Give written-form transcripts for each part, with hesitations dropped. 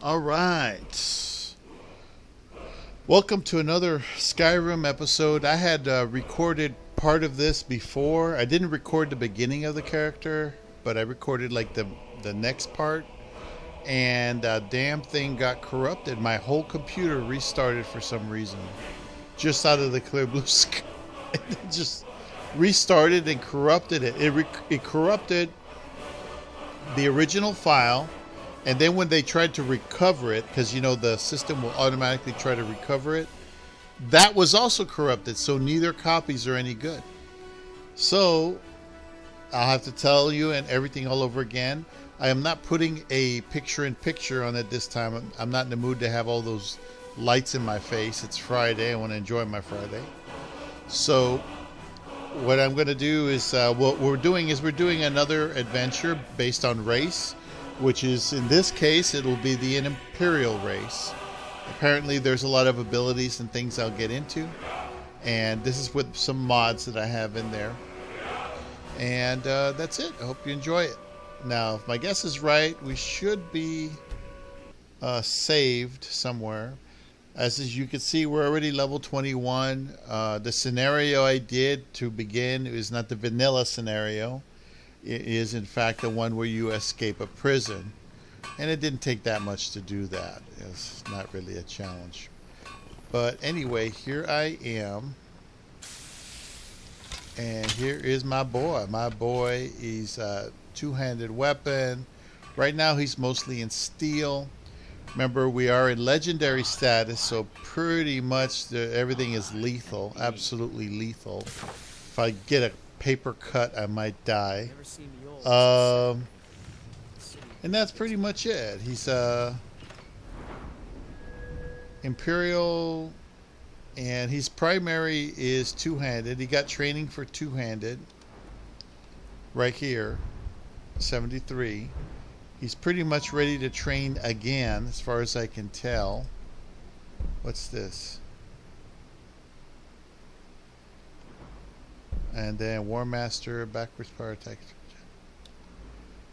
All right. Welcome to another Skyrim episode. I had recorded part of this before. I didn't record the beginning of the character, but I recorded like the next part. And damn thing got corrupted. My whole computer restarted for some reason. Just out of the clear blue sky. It just restarted and corrupted it. It corrupted the original file. And then when they tried to recover it, because you know the system will automatically try to recover it, that was also corrupted. So neither copies are any good. So I'll have to tell you and everything all over again. I am not putting a picture-in-picture on it this time. I'm not in the mood to have all those lights in my face. It's Friday. I want to enjoy my Friday. So what I'm going to do is what we're doing another adventure based on race, which is, in this case, it'll be the Imperial race. Apparently there's a lot of abilities and things I'll get into. And this is with some mods that I have in there. And that's it. I hope you enjoy it. Now, if my guess is right, we should be saved somewhere. As you can see, we're already level 21. The scenario I did to begin is not the vanilla scenario. It is, in fact, the one where you escape a prison. And it didn't take that much to do that. It's not really a challenge. But anyway, here I am. And here is my boy. My boy is a two-handed weapon. Right now he's mostly in steel. Remember, we are in legendary status, so pretty much everything is lethal. Absolutely lethal. If I get a paper cut, I might die. And that's pretty much it. He's Imperial, and his primary is two-handed. He got training for two-handed right here, 73. He's pretty much ready to train again, as far as I can tell. What's this? And then War Master, backwards power attack.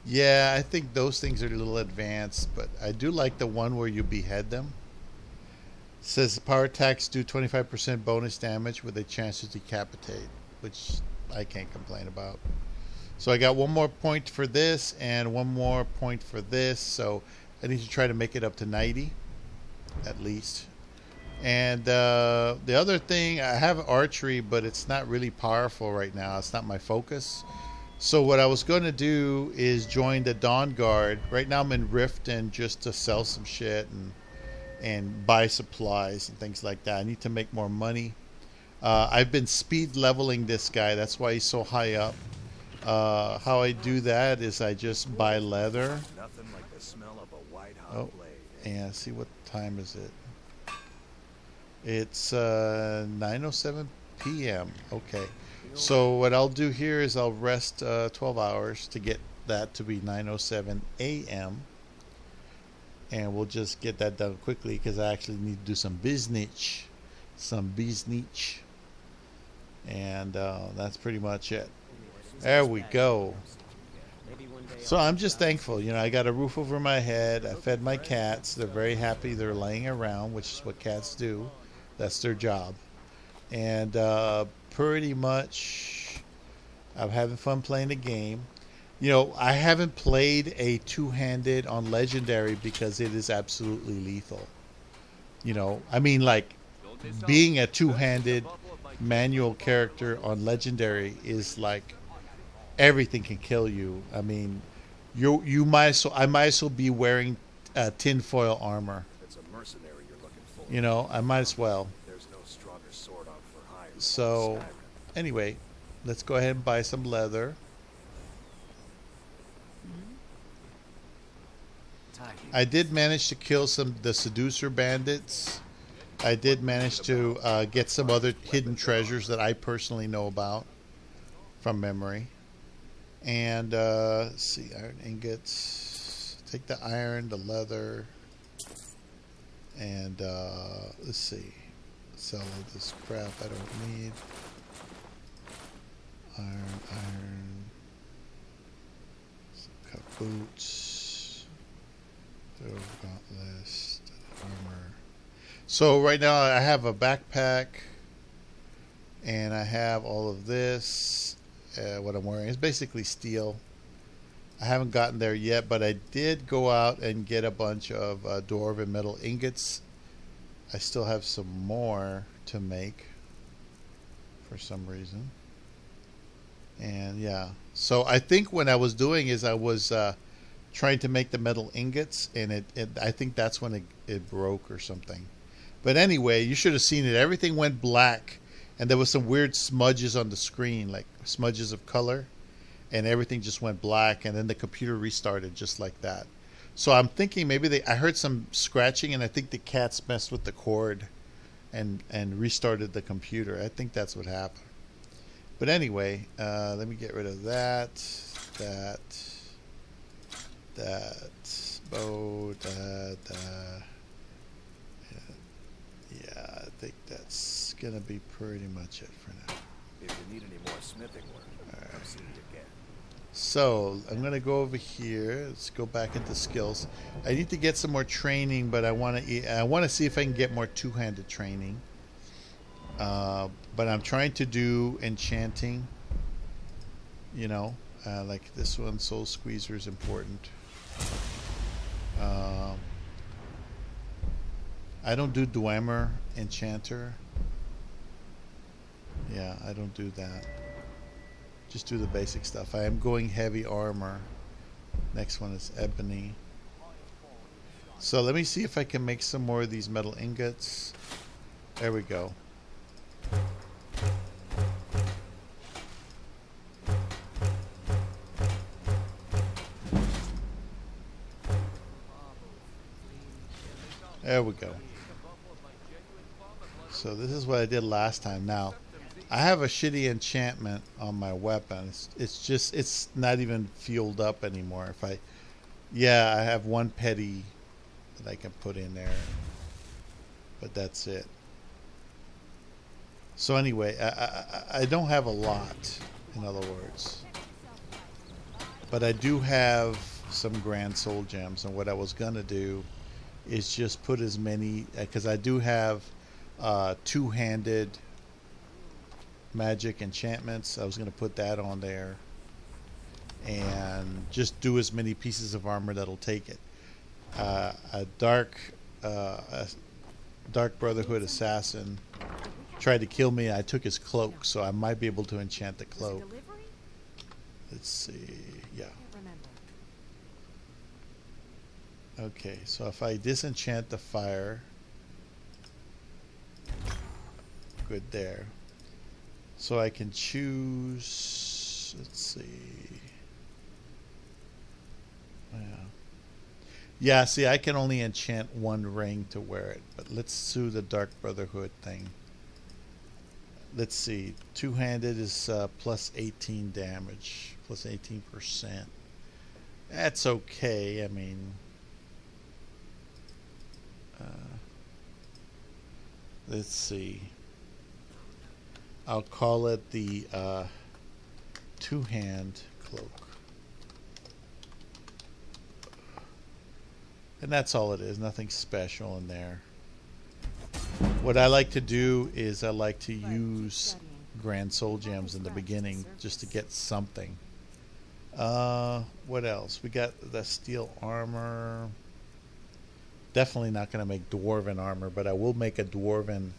Yeah, I think those things are a little advanced, but I do like the one where you behead them. It says power attacks do 25% bonus damage with a chance to decapitate, which I can't complain about. So I got one more point for this and one more point for this, so I need to try to make it up to 90 at least. And the other thing, I have archery, but it's not really powerful right now. It's not my focus. So what I was going to do is join the Dawn Guard. Right now I'm in Riften just to sell some shit and buy supplies and things like that. I need to make more money. I've been speed leveling this guy. That's why he's so high up. How I do that is I just buy leather. Nothing like the smell of a white hot blade. And see, what time is it? It's 9:07 p.m. Okay. So what I'll do here is I'll rest 12 hours to get that to be 9:07 a.m. And we'll just get that done quickly because I actually need to do some business. And that's pretty much it. There we go. So I'm just thankful. You know, I got a roof over my head. I fed my cats. They're very happy. They're laying around, which is what cats do. That's their job. And pretty much I'm having fun playing the game. You know, I haven't played a two-handed on Legendary because it is absolutely lethal. You know, I mean, like, being a two-handed manual character on Legendary is like everything can kill you. I mean, I might as well be wearing tinfoil armor. It's a mercenary you're looking for. You know, I might as well. There's no stronger sword on for hire. So, anyway, let's go ahead and buy some leather. I did manage to kill the seducer bandits. I did manage to get some other hidden treasures that I personally know about from memory. And let's see, iron ingots. Take the iron, the leather, and let's see. Sell all this crap I don't need. Iron. Some cut boots. Gauntless, armor. So right now I have a backpack, and I have all of this. What I'm wearing is basically steel. I haven't gotten there yet, but I did go out and get a bunch of dwarven metal ingots. I still have some more to make for some reason. And yeah, so I think what I was doing is I was trying to make the metal ingots, and I think that's when it broke or something. But anyway, you should have seen it. Everything went black, and there was some weird smudges on the screen, like smudges of color, and everything just went black, and then the computer restarted just like that. So I'm thinking maybe I heard some scratching, and I think the cats messed with the cord and restarted the computer. I think that's what happened. But anyway, let me get rid of that, bow, yeah, I think that's gonna be pretty much it for now. If you need any more smithing work, come see me again. So I'm gonna go over here. Let's go back into skills. I need to get some more training, but I want to see if I can get more two-handed training. But I'm trying to do enchanting. You know, like this one, Soul Squeezer is important. I don't do Dwemer Enchanter. Yeah, I don't do that. Just do the basic stuff. I am going heavy armor. Next one is ebony. So let me see if I can make some more of these metal ingots. There we go. There we go. So this is what I did last time. Now, I have a shitty enchantment on my weapon. It's not even fueled up anymore. I have one petty that I can put in there, but that's it. So anyway, I don't have a lot, in other words, but I do have some grand soul gems, and what I was gonna do is just put as many, because I do have two-handed magic enchantments. I was going to put that on there and just do as many pieces of armor that'll take it. A dark Brotherhood assassin tried to kill me. I took his cloak, so I might be able to enchant the cloak. Let's see. Yeah. Okay, so if I disenchant the fire, good there. So I can choose, let's see. Yeah, see, I can only enchant one ring to wear it, but let's do the Dark Brotherhood thing. Let's see, two-handed is plus 18 damage, plus 18%. That's okay, I mean... let's see. I'll call it the two-hand cloak. And that's all it is. Nothing special in there. What I like to do is I like to use Grand Soul Gems in the beginning just to get something. What else? We got the steel armor. Definitely not going to make dwarven armor, but I will make a dwarven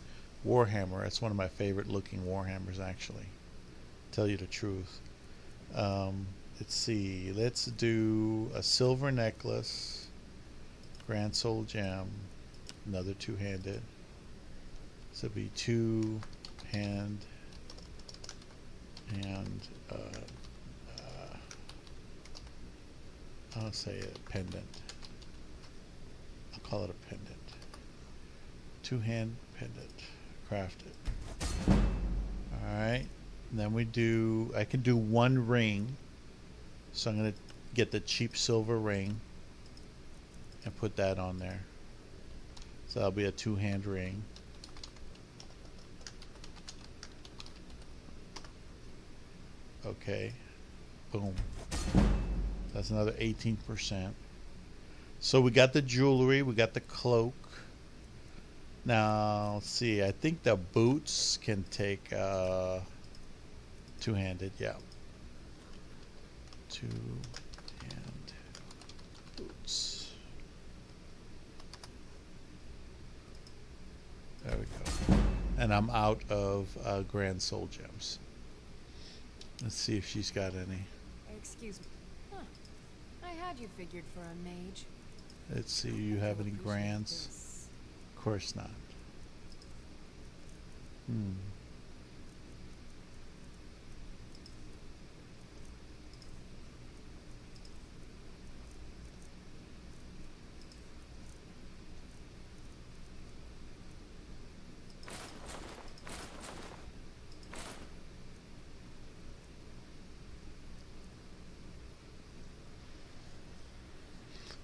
warhammer. It's one of my favorite looking warhammers, actually. Tell you the truth. Let's see. Let's do a silver necklace, Grand Soul Gem, another two-handed. This will be two-hand and I'll say a pendant. Call it a pendant. Two-hand pendant. Crafted. Alright. Then I can do one ring. So I'm going to get the cheap silver ring and put that on there. So that'll be a two-hand ring. Okay. Boom. That's another 18%. So we got the jewelry, we got the cloak. Now, let's see. I think the boots can take two-handed. Yeah, two-hand boots. There we go. And I'm out of Grand Soul Gems. Let's see if she's got any. Excuse me. Huh. I had you figured for a mage. Let's see. You have any Grands? Of course not.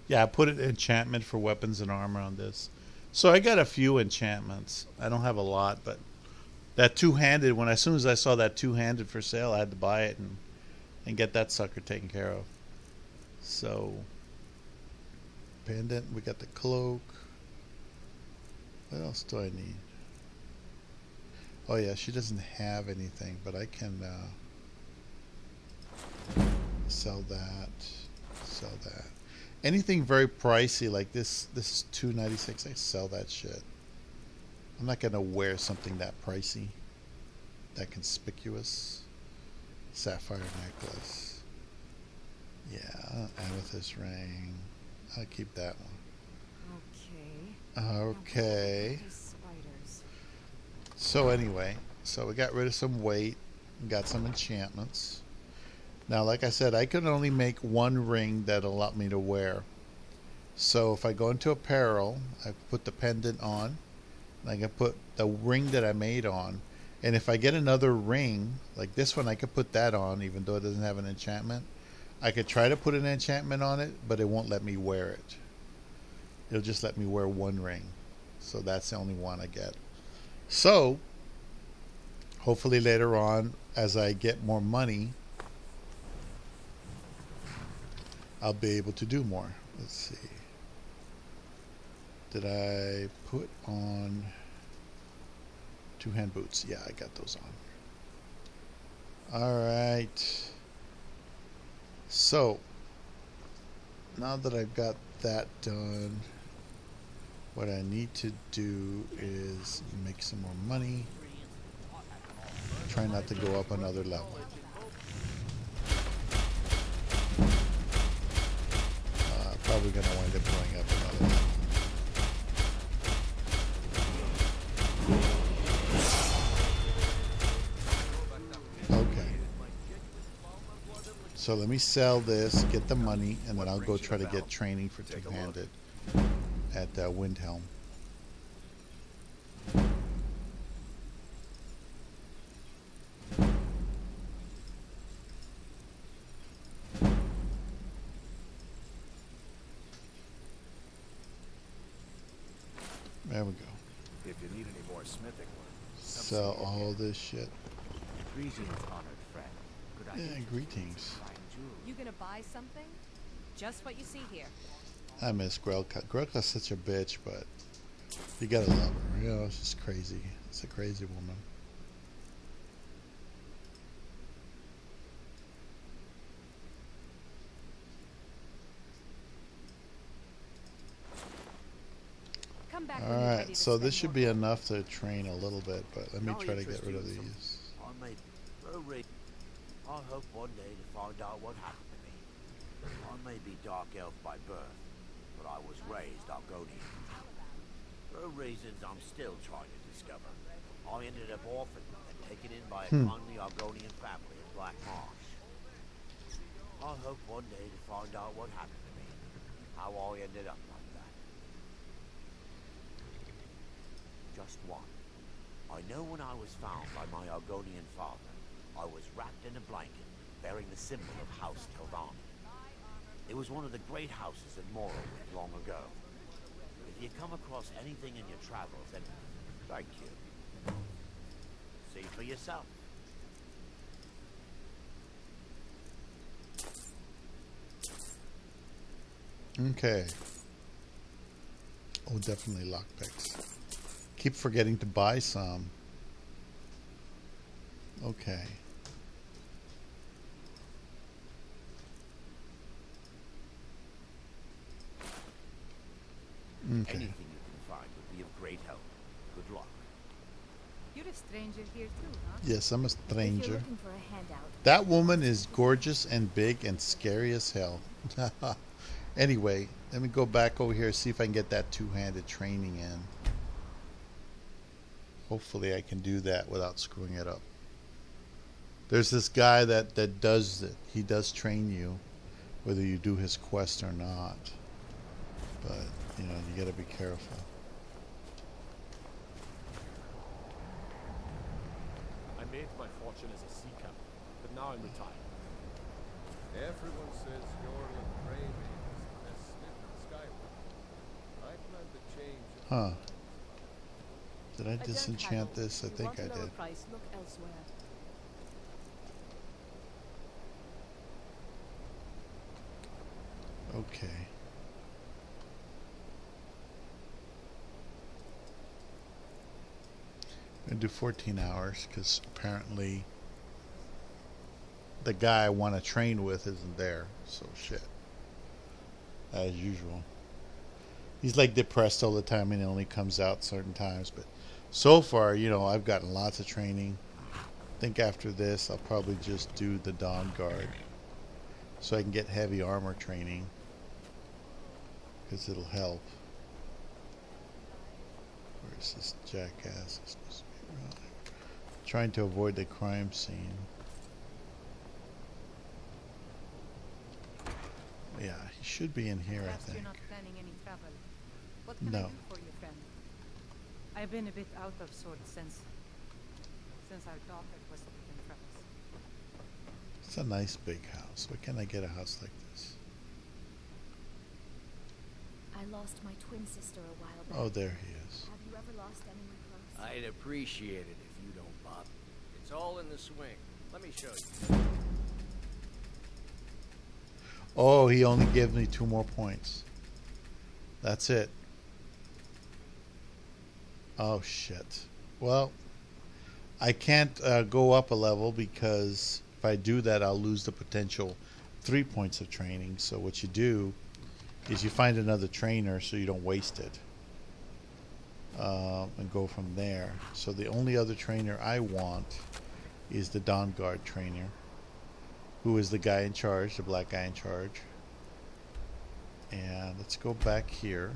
Yeah, I put an enchantment for weapons and armor on this. So I got a few enchantments. I don't have a lot, but that two-handed, as soon as I saw that two-handed for sale, I had to buy it and get that sucker taken care of. So, pendant, we got the cloak. What else do I need? Oh yeah, she doesn't have anything, but I can sell that. Sell that. Anything very pricey like this is $2.96. I sell that shit. I'm not gonna wear something that pricey, that conspicuous. Sapphire necklace. Yeah, amethyst ring. I'll keep that one. Okay. So anyway, we got rid of some weight, got some enchantments. Now, like I said, I can only make one ring that'll allow me to wear. So if I go into apparel, I put the pendant on. I can put the ring that I made on. And if I get another ring, like this one, I could put that on, even though it doesn't have an enchantment. I could try to put an enchantment on it, but it won't let me wear it. It'll just let me wear one ring. So that's the only one I get. So, hopefully later on, as I get more money, I'll be able to do more. Let's see. Did I put on two-hand boots? Yeah, I got those on. All right. So, now that I've got that done, what I need to do is make some more money. Try not to go up another level. Probably going to wind up going up another level. Okay. So let me sell this, get the money, and then I'll go try to get training for two-handed at Windhelm. There we go. If you need any more smithing work, Sell all this shit. Greetings, honored friend. Could I Yeah, greetings. You gonna buy something? Just what you see here. I miss Grelka. Grelka's such a bitch, but you gotta love her. You know, it's just crazy. It's a crazy woman. Come back. Alright, so this should be enough to train a little bit, but let me try to get rid of these. I hope one day to find out what happened to me. I may be dark elf by birth, but I was raised Argonian. For reasons I'm still trying to discover, I ended up orphaned and taken in by a kindly Argonian family in Black Marsh. I hope one day to find out what happened to me, how I ended up like that. Just one. I know when I was found by my Argonian father, I was wrapped in a blanket bearing the symbol of House Tildani. It was one of the great houses in Morrowind long ago. If you come across anything in your travels, then thank you. See for yourself. Okay. Oh, definitely lockpicks. Keep forgetting to buy some. Okay. Okay. Anything you can find would be of great help. Good luck. You're a stranger here too, huh? Yes, I'm a If you're stranger. looking for a handout, That woman is gorgeous and big and scary as hell. Anyway, let me go back over here, see if I can get that two-handed training in. Hopefully I can do that without screwing it up. There's this guy that does it. He does train you, whether you do his quest or not. But, you know, you gotta be careful. I made my fortune as a sea captain, but now I'm retired. Everyone says you're the Grey Man is the best smith in Skyrim. I plan to change it. Huh. Did I a dirt disenchant haggle. this? I If you think want I a lower did. price, look elsewhere. Okay. I'm gonna do 14 hours because apparently the guy I want to train with isn't there. So shit. As usual. He's like depressed all the time and he only comes out certain times. But so far, you know, I've gotten lots of training. I think after this, I'll probably just do the Dawn Guard so I can get heavy armor training because it'll help. Where's this jackass? It's supposed to be around here. Trying to avoid the crime scene. Yeah, he should be in here, I Perhaps think. you're not planning any travel. What can I No. do for you, friend? I've been a bit out of sorts since our daughter was in troubles. It's a nice big house. Why can't I get a house like this? I lost my twin sister a while back. Oh, there he is. Have you ever lost anyone close? I'd appreciate it if you don't, Bob. It's all in the swing. Let me show you. Oh, he only gives me 2 more points. That's it. Oh, shit. Well, I can't go up a level because if I do that, I'll lose the potential 3 points of training. So what you do is you find another trainer so you don't waste it. And go from there. So the only other trainer I want is the Dawn Guard trainer, who is the guy in charge, the black guy in charge. And let's go back here.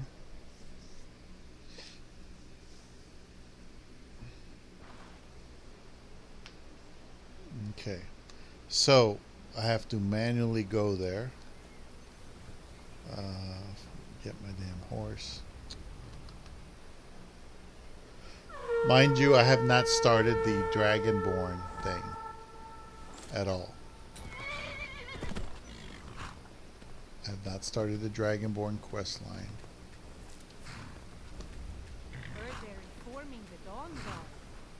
Okay, so I have to manually go there. Get my damn horse. Mind you, I have not started the Dragonborn thing at all. I have not started the Dragonborn quest line. Heard they're reforming the Dawn Guard.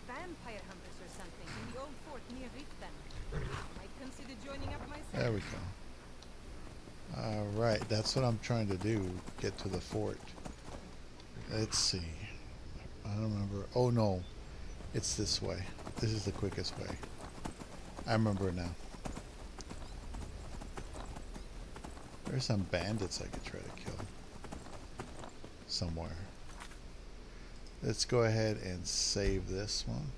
Vampire hunters or something in the old fort near Riften. Might consider joining up myself. There we go. Alright, that's what I'm trying to do. Get to the fort. Let's see. I don't remember. Oh no. It's this way. This is the quickest way. I remember now. There's some bandits I could try to kill. Somewhere. Let's go ahead and save this one.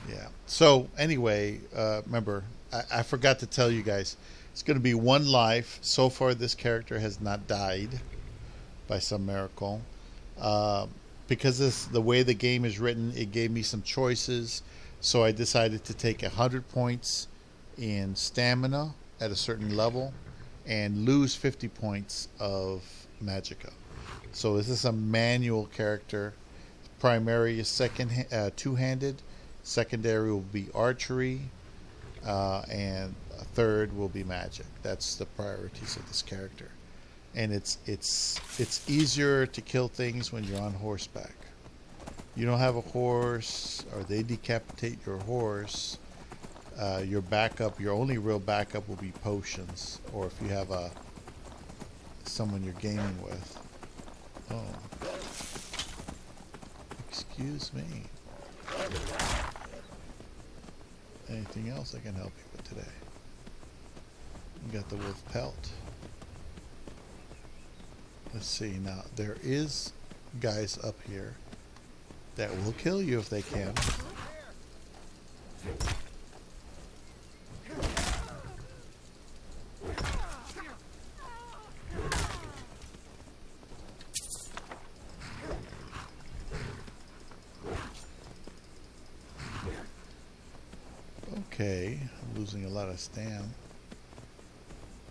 Yeah. So, anyway, remember, I forgot to tell you guys. It's going to be 1 life. So far, this character has not died by some miracle. Because the way the game is written, it gave me some choices. So I decided to take 100 points in stamina at a certain level and lose 50 points of magicka. So this is a manual character. Primary is two-handed. Secondary will be archery. And a third will be magic. That's the priorities of this character. And it's easier to kill things when you're on horseback. You don't have a horse, or they decapitate your horse. Your backup, your only real backup, will be potions, or if you have someone you're gaming with. Oh. Excuse me. Anything else I can help you with today? You got the wolf pelt. Let's see now. There is guys up here that will kill you if they can. Okay, I'm losing a lot of stam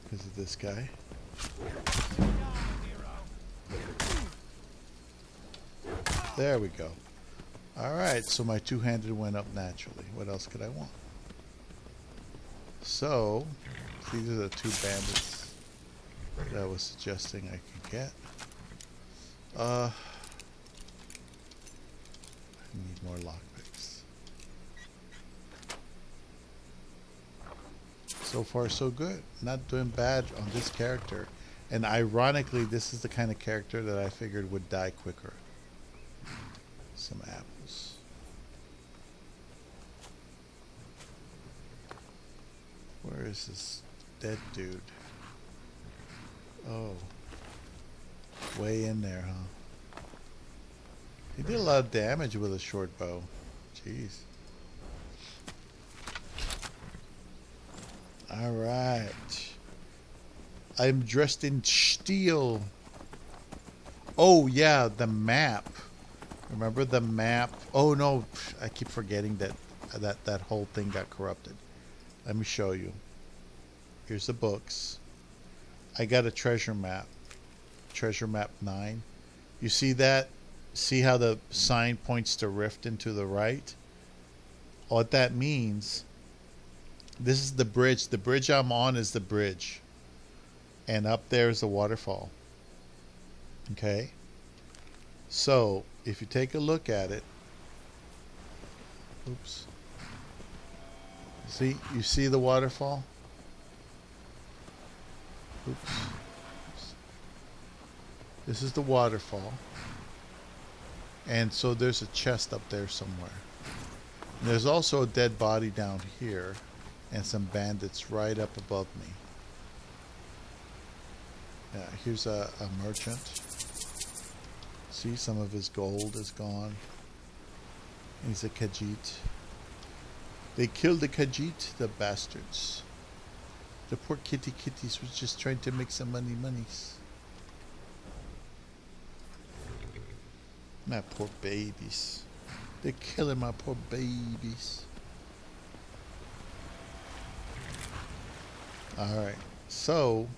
because of this guy. There we go. Alright, so my two-handed went up naturally. What else could I want? So, these are the two bandits that I was suggesting I could get. I need more lockpicks. So far, so good. Not doing bad on this character. And ironically, this is the kind of character that I figured would die quicker. Some apples. Where is this dead dude? Oh. Way in there, huh? He did a lot of damage with a short bow. Jeez. Alright. I'm dressed in steel. Oh, yeah, the map. Remember the map? Oh, no. I keep forgetting that whole thing got corrupted. Let me show you. Here's the books. I got a treasure map. Treasure map 9. You see that? See how the sign points to rift into the right? What that means, this is the bridge. The bridge I'm on is the bridge. And up there is the waterfall. Okay? So, if you take a look at it, oops. See, you see the waterfall? Oops. This is the waterfall. And so there's a chest up there somewhere. And there's also a dead body down here and some bandits right up above me. Yeah, here's a merchant. See, some of his gold is gone. He's a Khajiit. They killed the Khajiit, the bastards. The poor kitties was just trying to make some monies. My poor babies. They're killing my poor babies. Alright, so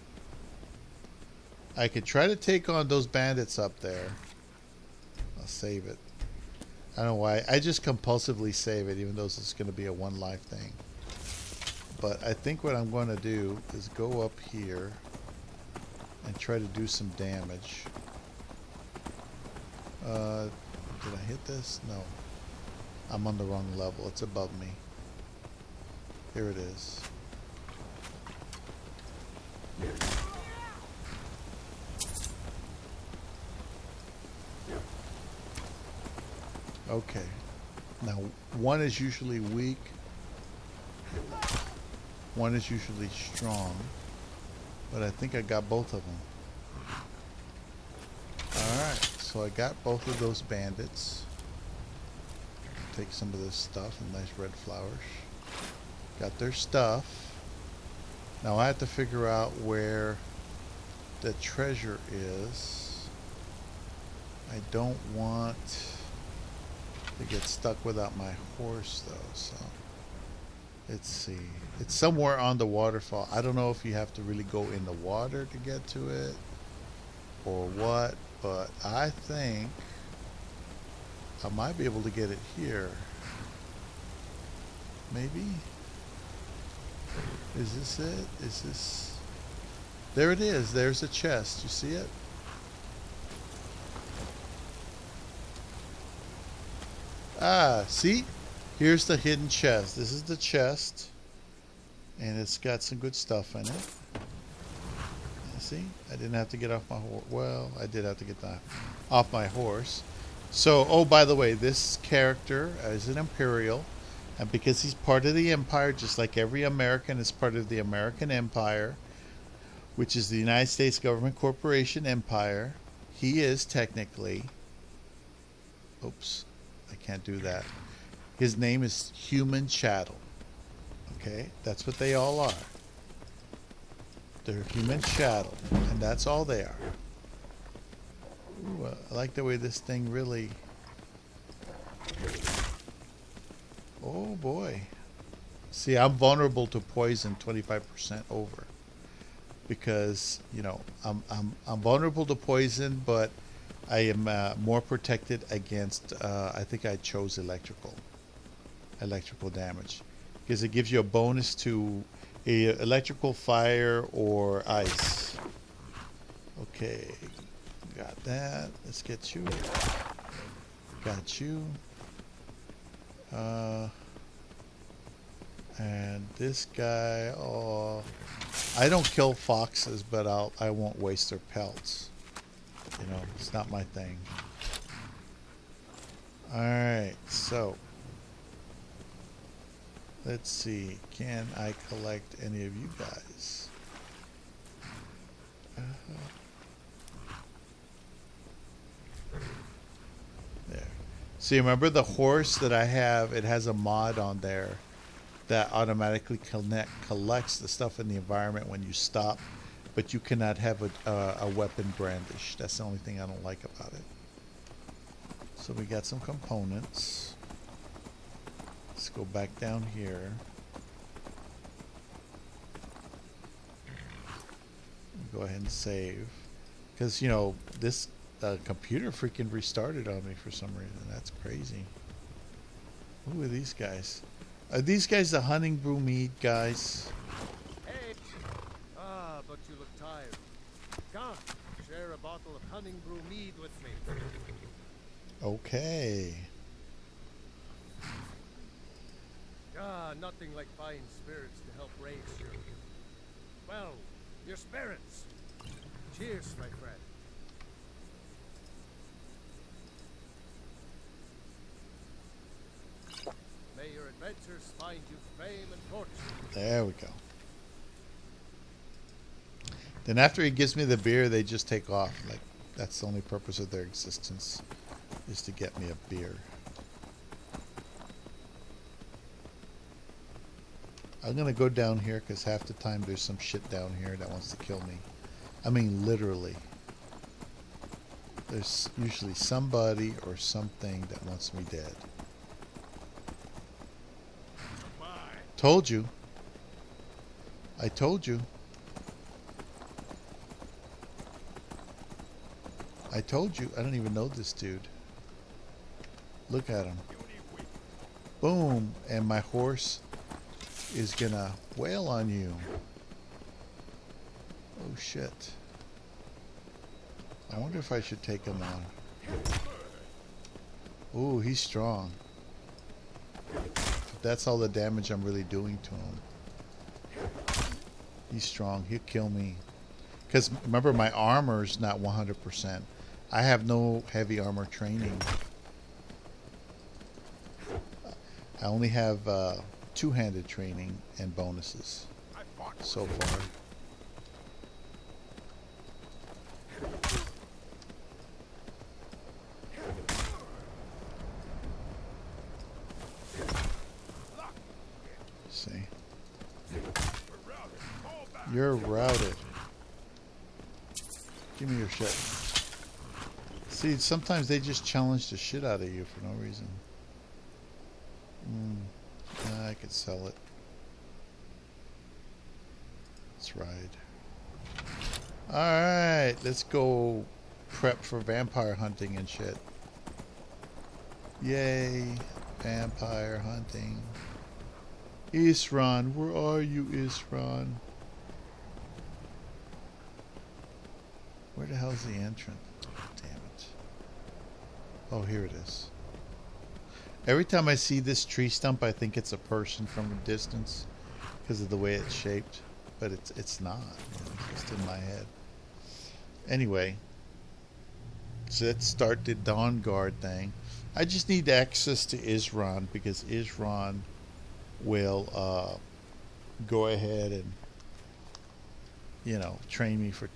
I could try to take on those bandits up there. I'll save it. I don't know why. I just compulsively save it, even though it's going to be a one life thing. But I think what I'm going to do is go up here and try to do some damage. Did I hit this? No. I'm on the wrong level. It's above me. Here it is. Okay. Now, one is usually weak. One is usually strong. But I think I got both of them. Alright, so I got both of those bandits. Take some of this stuff and nice red flowers. Got their stuff. Now I have to figure out where the treasure is. I don't want to get stuck without my horse though, so let's see. It's somewhere on the waterfall. I don't know if you have to really go in the water to get to it or what, but I think I might be able to get it here. Maybe? Is this it? Is this... There it is. There's a chest. You see it? Ah, see? Here's the hidden chest. This is the chest. And it's got some good stuff in it. Let's See, I didn't have to get off my horse. Well, I did have to get off my horse. So, oh, by the way, this character is an Imperial. And because he's part of the Empire, just like every American is part of the American Empire, which is the United States Government Corporation Empire, he is technically... Oops, I can't do that. His name is human chattel. Okay, that's what they all are. They're human chattel, and that's all they are. Ooh, I like the way this thing really... Oh boy. See, I'm vulnerable to poison 25% over. Because, you know, I'm vulnerable to poison, but I am more protected against, I think I chose electrical damage. Because it gives you a bonus to electrical, fire, or ice. Okay, got that. Let's get you. Got you. And this guy, oh, I don't kill foxes, but I won't waste their pelts. You know, it's not my thing. Alright, so let's see. Can I collect any of you guys? There. See, remember the horse that I have? It has a mod on there that automatically collects the stuff in the environment when you stop, but you cannot have a weapon brandish. That's the only thing I don't like about it. So we got some components. Let's go back down here. Go ahead and save. Because, you know, this computer freaking restarted on me for some reason. That's crazy. Who are these guys? Are these guys the hunting brew mead guys? Hey! Ah, but you look tired. Come, share a bottle of hunting brew mead with me. Okay. Ah, nothing like fine spirits to help raise your... well, your spirits. Cheers, my friend. May your adventures find you fame and fortune. There we go. Then after he gives me the beer, they just take off. Like, that's the only purpose of their existence, is to get me a beer. I'm going to go down here because half the time there's some shit down here that wants to kill me. I mean, literally. There's usually somebody or something that wants me dead. Told you. I told you. I told you. I don't even know this dude. Look at him. Boom. And my horse is gonna wail on you. Oh shit. I wonder if I should take him on. Ooh, he's strong. But that's all the damage I'm really doing to him. He's strong. He'll kill me. Because remember, my armor's not 100%. I have no heavy armor training. I only have two-handed training and bonuses so far. See, you're routed. Give me your shit. See, sometimes they just challenge the shit out of you for no reason. I could sell it. Let's ride. Alright, let's go prep for vampire hunting and shit. Yay, vampire hunting. Isran, where are you, Isran? Where the hell's the entrance? Damn it. Oh, here it is. Every time I see this tree stump, I think it's a person from a distance because of the way it's shaped, but it's not. You know, it's just in my head. Anyway, so let's start the Dawn Guard thing. I just need access to Isran because Isran will go ahead and, you know, train me for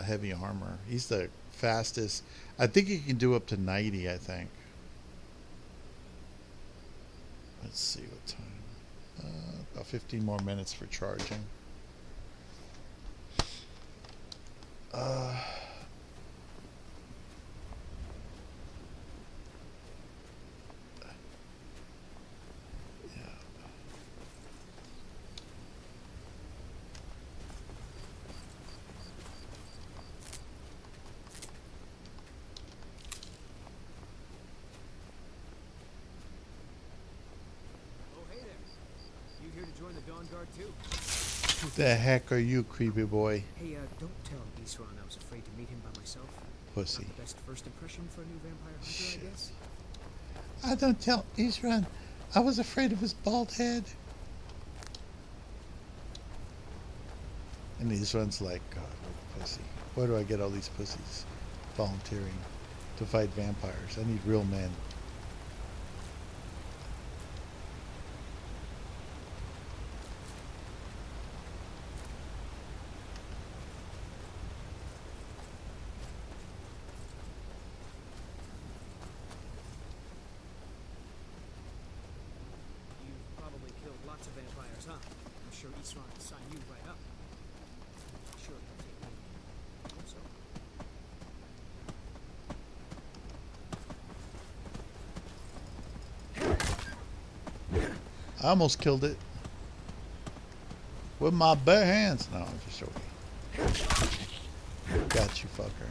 heavy armor. He's the fastest. I think he can do up to 90, I think. Let's see what time. About 15 more minutes for charging. You here to join the Dawn Guard too? Who the heck are you, creepy boy? Hey, don't tell Isran I was afraid to meet him by myself. Pussy. Not the best first impression for a new vampire hunter, Shit. I guess. I don't tell Isran. I was afraid of his bald head. And Isran's like, God, what a pussy. Where do I get all these pussies volunteering to fight vampires? I need real men. You've probably killed lots of vampires, huh? I'm sure Isran will sign you right up. Sure, he'll take me. I hope so. I almost killed it. With my bare hands. No, I'm just joking. Got you, fucker.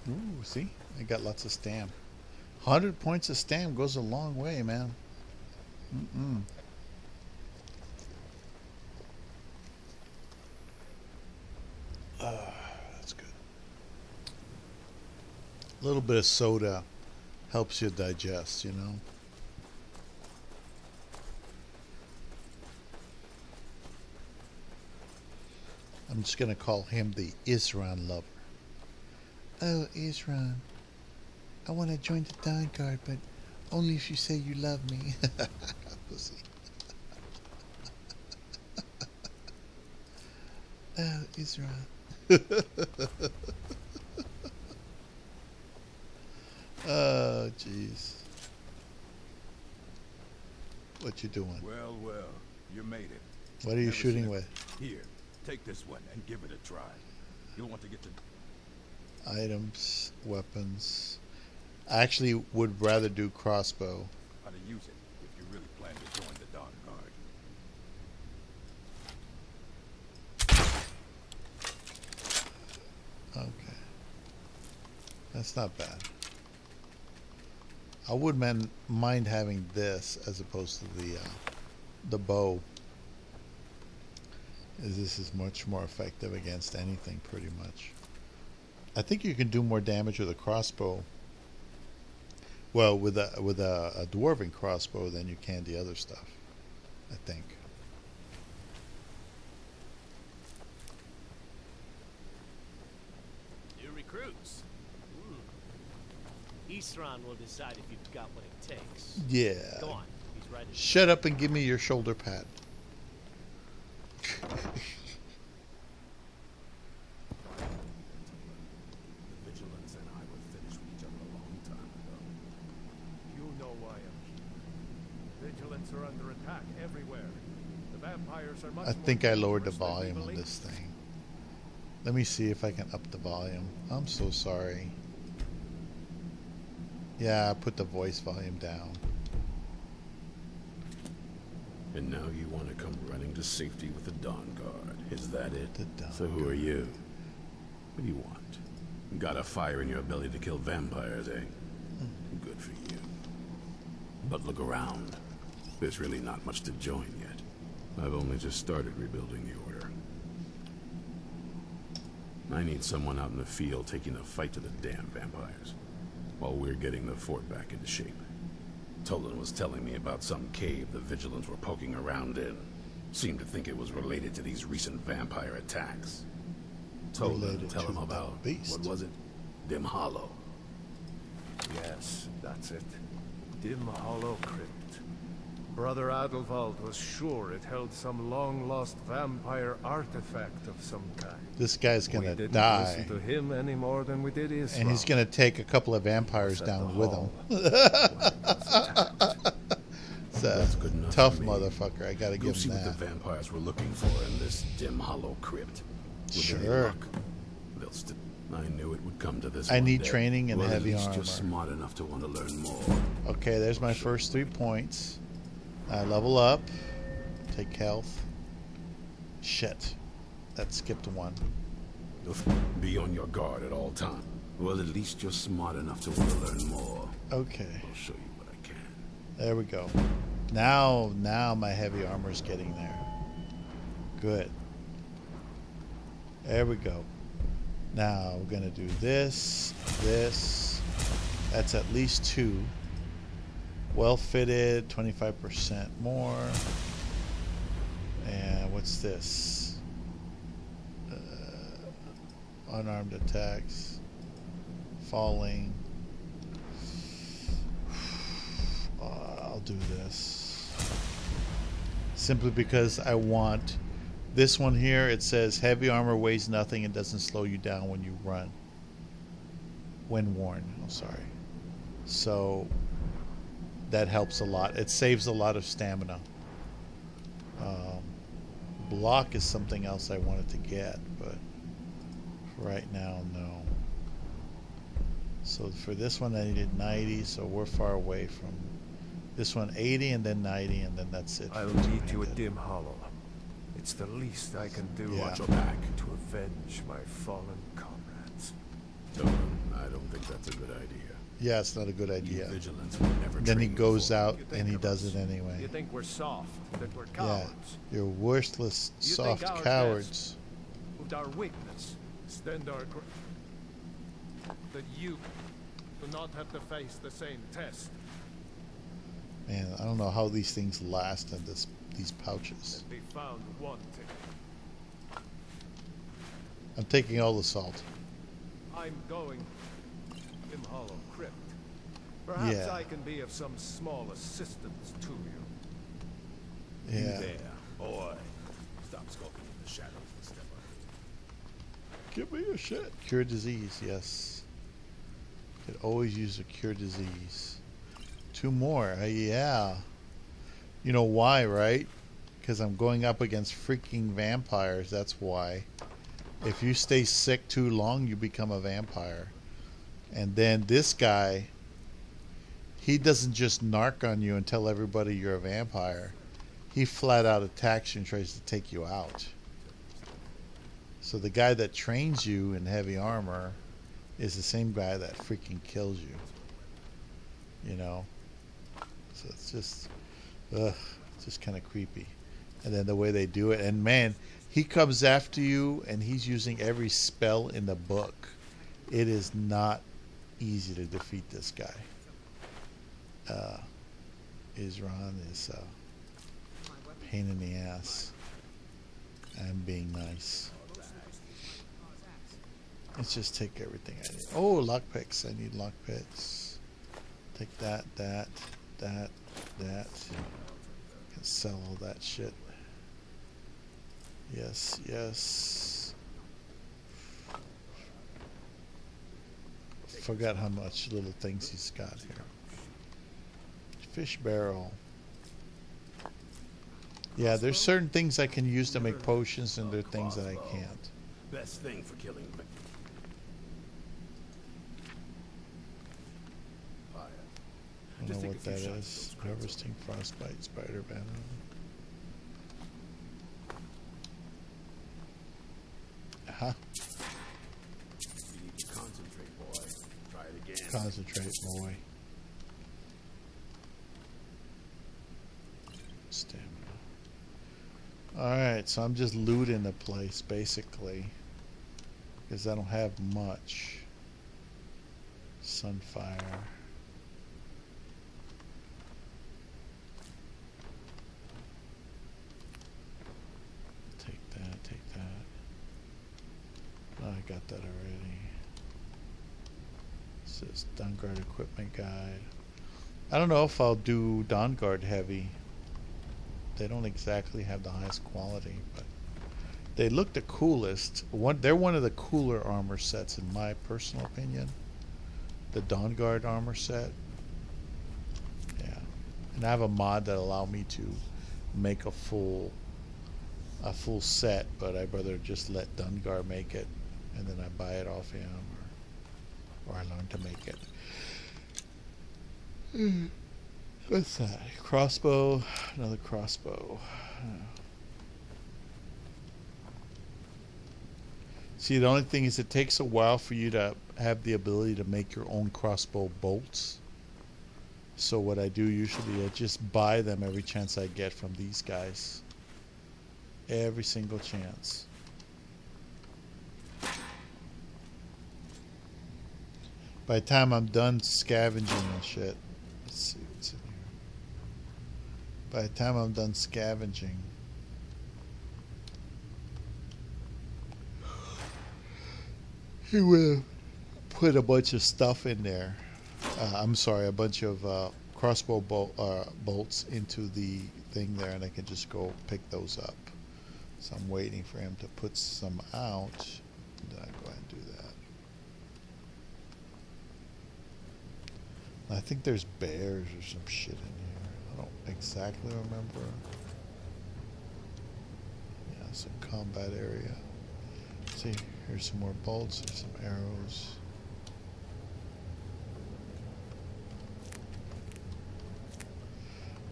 Ooh, see? I got lots of stamp. 100 points of stamp goes a long way, man. Mm-mm. That's good. A little bit of soda helps you digest, you know? I'm just going to call him the Isran lover. Oh, Isran, I want to join the Dawn Guard, but only if you say you love me. Pussy. Oh, Isran. Oh, jeez. What you doing? Well, well, you made it. What are you Never shooting seen it. with? Here, take this one and give it a try. You'll want to get to... Items, weapons. I actually would rather do crossbow. how to use it if you really plan to join the Dawn Guard. Okay. That's not bad. I would mind having this as opposed to the bow. As this is much more effective against anything pretty much. I think you can do more damage with a crossbow. Well, with a dwarven crossbow than you can the other stuff, I think. New recruits. Isran will decide if you've got what it takes. Yeah. Go on. He's ready. Shut up and give me your shoulder pat. The Vigilance and I were finished with each other a long time ago. You know why I'm here. Vigilants are under attack everywhere. The vampires are much I more think I lowered the dangerous than we volume on believe. this thing. Let me see if I can up the volume. I'm so sorry. Yeah, I put the voice volume down. And now you want to come running to safety with the Dawn Guard. Is that it? The Dawn So who are you? What do you want? Got a fire in your belly to kill vampires, eh? Good for you. But look around. There's really not much to join yet. I've only just started rebuilding the Order. I need someone out in the field taking the fight to the damn vampires, while we're getting the fort back into shape. Tolan was telling me about some cave the Vigilants were poking around in. Seemed to think it was related to these recent vampire attacks. Tolan, tell him about, what was it? Dim Hollow. Yes, that's it. Dim Hollow Crypt. Brother Adelwald was sure it held some long-lost vampire artifact of some kind. This guy's gonna We didn't die. listen to him any more than we did Islam. And he's gonna take a couple of vampires down with him. It's That's good enough tough for me. motherfucker. I gotta Go give see him what the that. vampires were looking for in this Dim Hollow Crypt. With any Sure. luck, they'll I knew it would come to this. I one need day. training and Well, heavy at least armor. Just smart enough to want to learn more. Okay, there's my first 3 points. I level up. Take health. Shit. That skipped one. You'll be on your guard at all times. Well, at least you're smart enough to want to learn more. Okay. I'll show you what I can. There we go. Now my heavy armor's getting there. Good. There we go. Now we're gonna do this. That's at least 2. Well fitted, 25% more. And what's this? Unarmed attacks. Falling. I'll do this. Simply because I want this one here. It says heavy armor weighs nothing and doesn't slow you down when you run. When worn. I'm sorry. So that helps a lot. It saves a lot of stamina. Block is something else I wanted to get, but right now, no. So for this one, I needed 90, so we're far away from this one. 80 and then 90, and then that's it. I'll meet you at Dim Hollow. It's the least I can do. Yeah. Watch your back. To avenge my fallen comrades. Tolan, I don't think that's a good idea. Yeah, it's not a good You idea. vigilants were never Then he trained goes before. out You think and he of does us. it anyway. You think we're soft, that we're Yeah, cowards. you're worthless, You think soft our cowards. With our weakness, stand our that you do not have to face the same test. Man, I don't know how these things last in these pouches. And be found wanting. I'm taking all the salt. I'm going Dim Hollow Crypt. Perhaps Yeah. I can be of some small assistance to you. Yeah. There, boy. Stop skulking in the shadows and step up. Give me a shit. Cure disease, yes. Could always use a cure disease. 2 more, yeah. You know why, right? Because I'm going up against freaking vampires, that's why. If you stay sick too long, you become a vampire. And then this guy, he doesn't just narc on you and tell everybody you're a vampire. He flat out attacks you and tries to take you out. So the guy that trains you in heavy armor is the same guy that freaking kills you. You know? So it's just kind of creepy. And then the way they do it, and man, he comes after you and he's using every spell in the book. It is not easy to defeat this guy. Isran is a pain in the ass. I'm being nice. Let's just take everything I need. Oh, lockpicks. I need lockpicks. Take that. Can sell all that shit. Yes. Forgot how much little things he's got here. Fish barrel. Yeah, there's certain things I can use to make potions, and there are things that I can't. Best thing for killing fire. I don't know what that is. Harvesting frostbite, spider venom. Huh? You need to concentrate, boy. Try it again. Concentrate, boy. Stamina. Alright, so I'm just looting the place, basically. because I don't have much. Sunfire. Take that, take that. Oh, I got that already. It says Dawnguard Equipment Guide. I don't know if I'll do Dawnguard heavy. They don't exactly have the highest quality, but they look the coolest. They're one of the cooler armor sets in my personal opinion. The Dawnguard armor set. Yeah. And I have a mod that allow me to make a full set, but I'd rather just let Dawnguard make it, and then I buy it off him, or I learn to make it. What's that? Crossbow. Another crossbow. See, the only thing is it takes a while for you to have the ability to make your own crossbow bolts. So what I do usually is just buy them every chance I get from these guys. Every single chance. By the time I'm done scavenging and shit. Let's see what's in here. By the time I'm done scavenging, he will put a bunch of stuff in there. I'm sorry, a bunch of crossbow bolts into the thing there, and I can just go pick those up. So I'm waiting for him to put some out, and then I go ahead and do that. I think there's bears or some shit in here. I don't exactly remember. Yeah, some combat area. See, here's some more bolts, there's some arrows.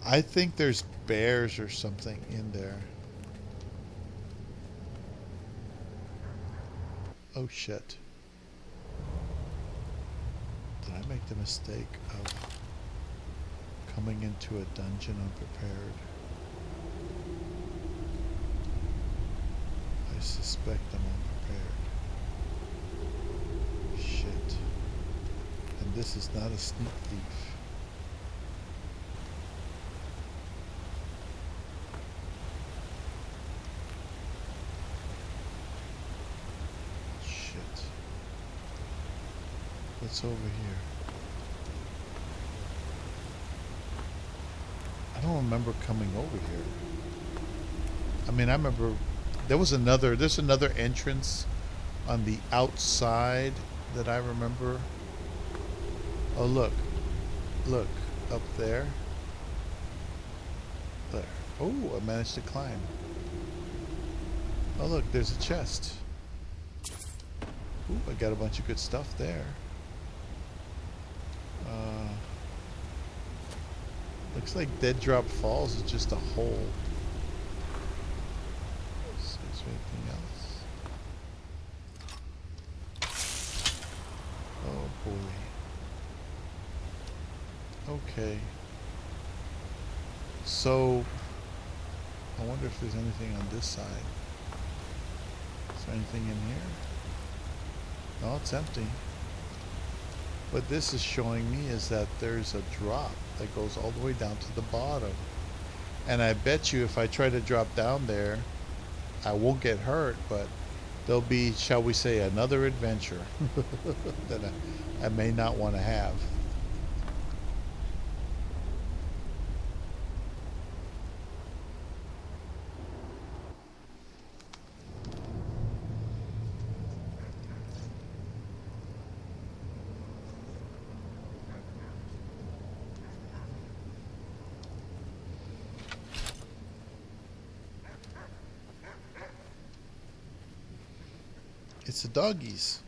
I think there's bears or something in there. Oh shit. Did I make the mistake of coming into a dungeon unprepared? I suspect I'm unprepared. Shit. And this is not a sneak thief. Shit. What's over here? I don't remember coming over here. I mean, I remember there's another entrance on the outside that I remember. Oh, look up there. There. Oh, I managed to climb. Oh, look, there's a chest. Ooh, I got a bunch of good stuff there. Looks like Dead Drop Falls is just a hole. Is there anything else? Oh boy. Okay. So, I wonder if there's anything on this side. Is there anything in here? No, it's empty. What this is showing me is that there's a drop that goes all the way down to the bottom. And I bet you if I try to drop down there, I won't get hurt, but there'll be, shall we say, another adventure that I may not want to have. It's the doggies.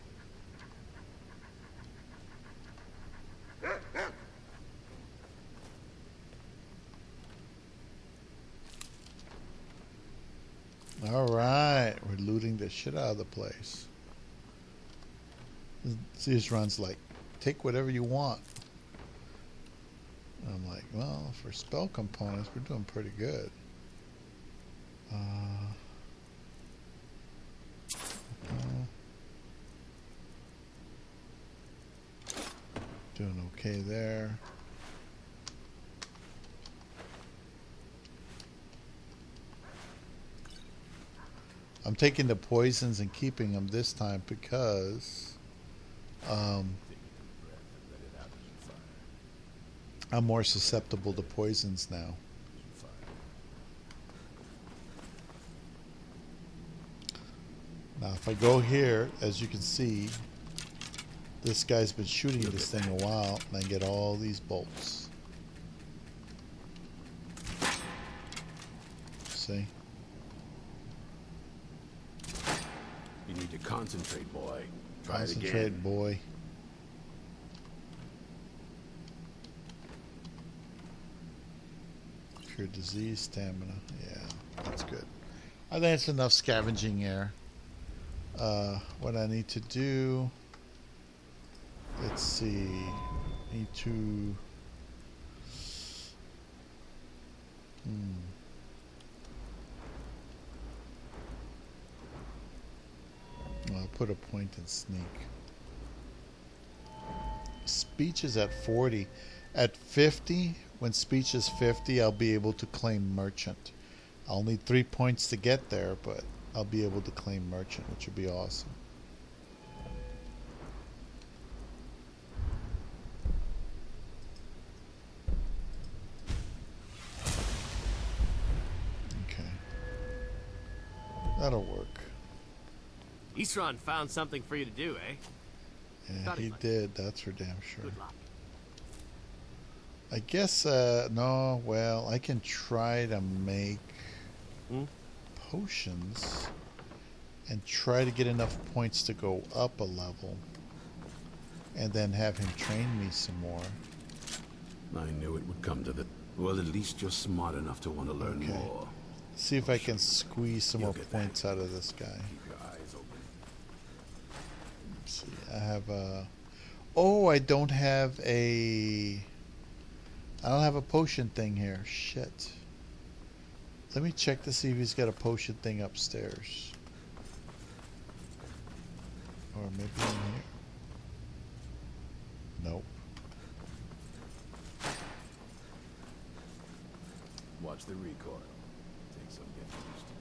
All right, we're looting the shit out of the place. This runs like, take whatever you want. And I'm like, well, for spell components, we're doing pretty good. Doing okay there. I'm taking the poisons and keeping them this time because I'm more susceptible to poisons now. Now, if I go here, as you can see, this guy's been shooting this thing a while, and I get all these bolts. See? You need to concentrate, boy. Try it Concentrate, again. boy. Cure disease, stamina. Yeah, that's good. I think it's enough scavenging air. What I need to do... Let's see. Need to... I'll put a point in sneak. Speech is at 40. At 50, when speech is 50, I'll be able to claim merchant. I'll need 3 points to get there, but I'll be able to claim merchant, which would be awesome. Okay. That'll work. Isran found something for you to do, eh? Yeah, he did. That's for damn sure. Good luck. I guess, no, well, I can try to make potions and try to get enough points to go up a level and then have him train me some more. I knew it would come to that. Well, at least you're smart enough to want to learn more. See if I can squeeze some more points out of this guy. Keep your eyes open. Let's see, I have a... Oh, I don't have a... I don't have a potion thing here. Shit. Let me check to see if he's got a potion thing upstairs. Or maybe in here. Nope. Watch the recoil. Take some getting used to.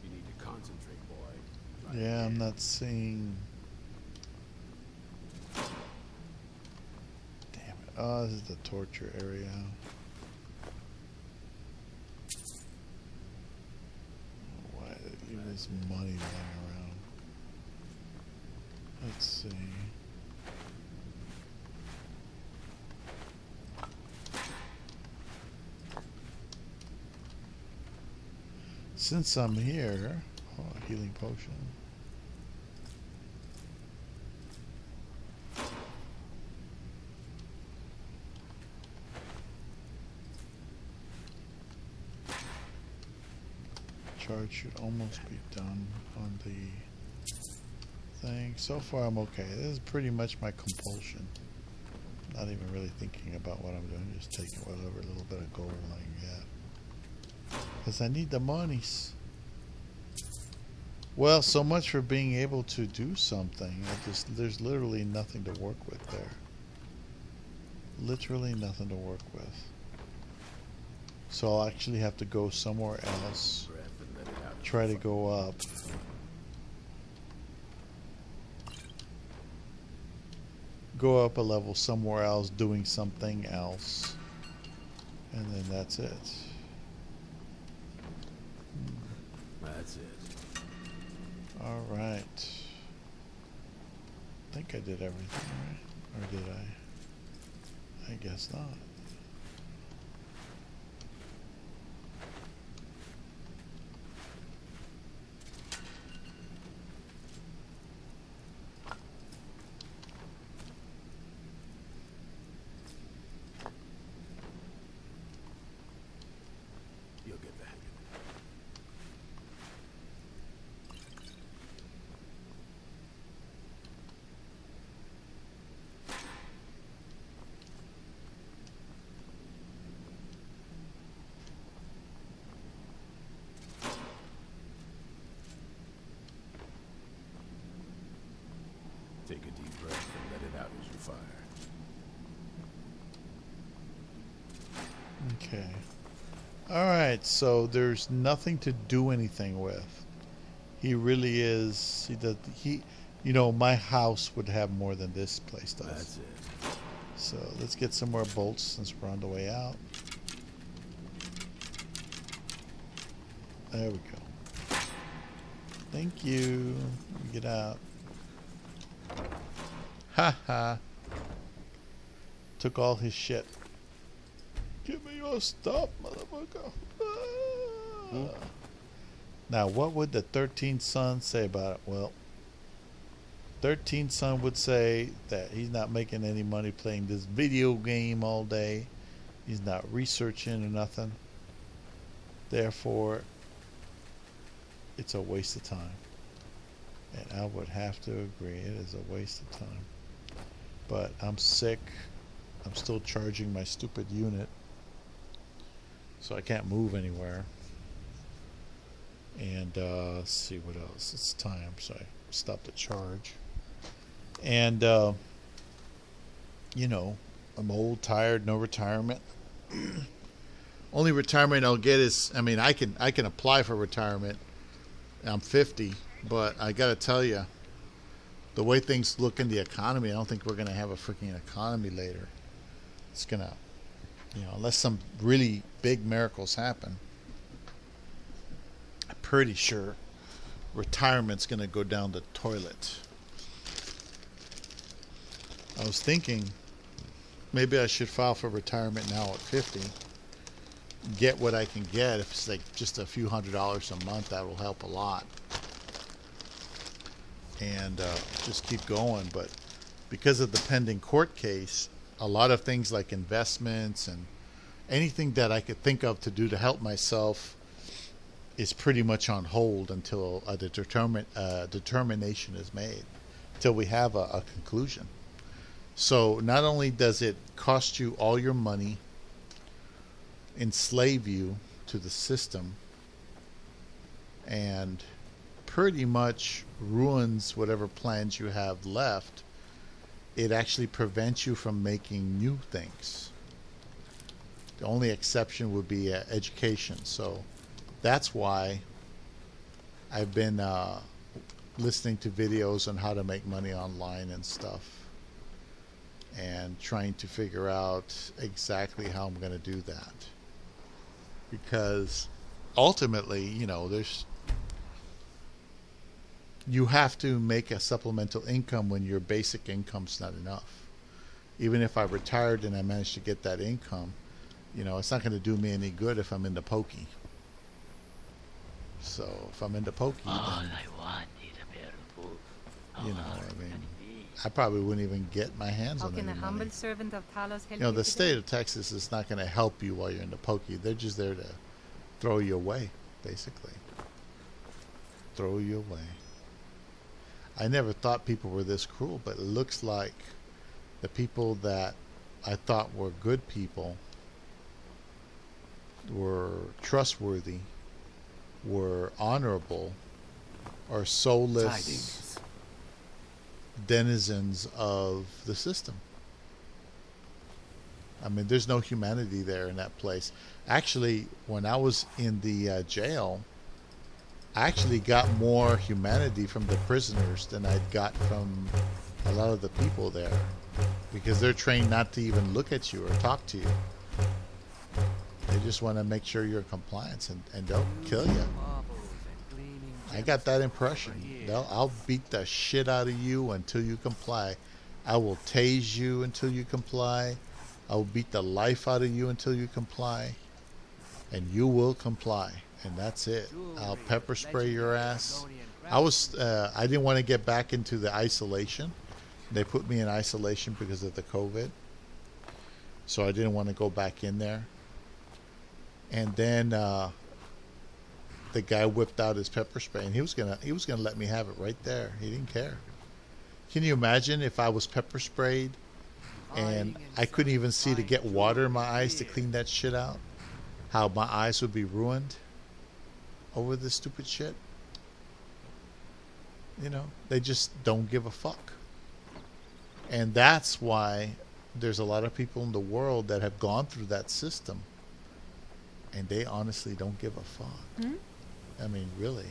You need to concentrate, boy. Try Yeah, I'm again. not seeing... Damn it. Oh, this is the torture area. Why did they leave this money lying around? Let's see. Since I'm here, oh, a healing potion. Charge should almost be done on the thing. So far I'm okay. This is pretty much my compulsion. Not even really thinking about what I'm doing, just taking whatever little bit of gold I can get. Because I need the monies. Well, so much for being able to do something. There's literally nothing to work with there. Literally nothing to work with. So I'll actually have to go somewhere else. Breath and let it out. Try to go up. Go up a level somewhere else, doing something else. And then that's it. That's it. Alright. I think I did everything, right? Or did I? I guess not. You'll get the hang of Take a deep breath and let it out as you fire. Okay. All right, so there's nothing to do anything with. He really is. He does. He, you know, my house would have more than this place does. That's it. So let's get some more bolts since we're on the way out. There we go. Thank you. Get out. Ha ha. Took all his shit. Give me your stuff, motherfucker. Ah. Now, what would the 13th son say about it? Well, 13th son would say that he's not making any money playing this video game all day. He's not researching or nothing. Therefore, it's a waste of time. And I would have to agree, it is a waste of time. But I'm sick. I'm still charging my stupid unit. So I can't move anywhere. And let's see what else. It's time, so I stopped the charge. And you know, I'm old, tired, no retirement. Only retirement I'll get is, I mean, I can apply for retirement. I'm 50, but I got to tell you, the way things look in the economy, I don't think we're going to have a freaking economy later. It's going to, you know, unless some really big miracles happen, I'm pretty sure retirement's going to go down the toilet. I was thinking maybe I should file for retirement now at 50. Get what I can get. If it's like just a few $100s a month, that will help a lot. And just keep going. But because of the pending court case, a lot of things like investments and anything that I could think of to do to help myself is pretty much on hold until a determination is made, until we have a conclusion. So not only does it cost you all your money, enslave you to the system, and pretty much ruins whatever plans you have left, it actually prevents you from making new things. The only exception would be education. So that's why I've been listening to videos on how to make money online and stuff, and trying to figure out exactly how I'm going to do that. Because ultimately, you know, you have to make a supplemental income when your basic income's not enough. Even if I retired and I managed to get that income, you know, it's not going to do me any good if I'm in the pokey. So if I'm in the pokey, then, you know, I mean, I probably wouldn't even get my hands on any money. Humble servant of Talos help You know, you the today? state of Texas is not going to help you while you're in the pokey. They're just there to throw you away, basically. Throw you away. I never thought people were this cruel, but it looks like the people that I thought were good people, were trustworthy, were honorable, are soulless denizens of the system. I mean, there's no humanity there in that place. Actually, when I was in the jail, I actually got more humanity from the prisoners than I'd got from a lot of the people there, because they're trained not to even look at you or talk to you. They just want to make sure you're in compliance and they'll kill you. I got that impression. I'll beat the shit out of you until you comply. I will tase you until you comply. I will beat the life out of you until you comply. And you will comply. And that's it. I'll pepper spray your ass. I didn't want to get back into the isolation. They put me in isolation because of the COVID. So I didn't want to go back in there. And then the guy whipped out his pepper spray, and he was gonna let me have it right there. He didn't care. Can you imagine if I was pepper sprayed and I couldn't even see to get water in my eyes to clean that shit out? How my eyes would be ruined over this stupid shit? You know, they just don't give a fuck. And that's why there's a lot of people in the world that have gone through that system, and they honestly don't give a fuck. Hmm? I mean, really.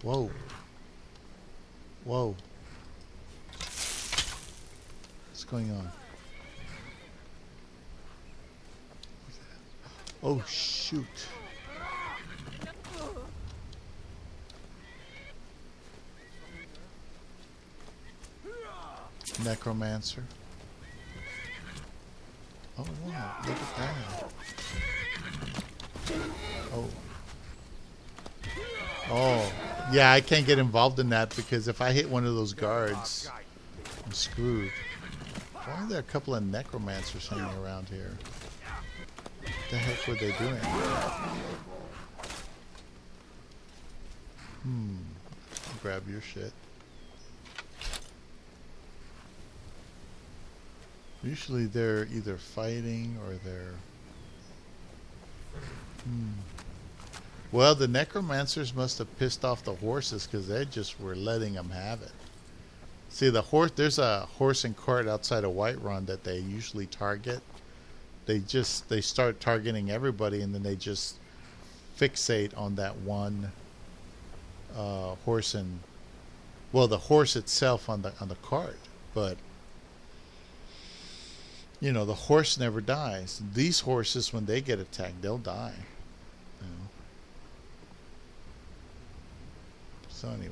Whoa. Whoa. What's going on? Oh, shoot. Necromancer. Oh, wow. Look at that. Oh. Oh. Yeah, I can't get involved in that because if I hit one of those guards, I'm screwed. Why are there a couple of necromancers hanging around here? What the heck were they doing? Grab your shit. Usually they're either fighting or they're... Well, the necromancers must have pissed off the horses because they just were letting them have it. See, the horse, there's a horse and cart outside of Whiterun that they usually target. They start targeting everybody, and then they just fixate on that one horse and, well, the horse itself on the cart. But you know, the horse never dies. These horses, when they get attacked, they'll die. You know? So anyway.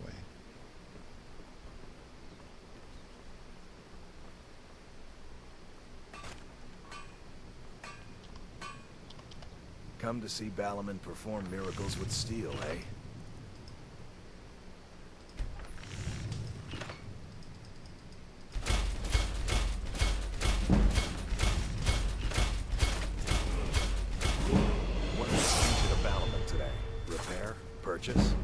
Come to see Balaman perform miracles with steel, eh? What brings you to Balaman today? Repair? Purchase?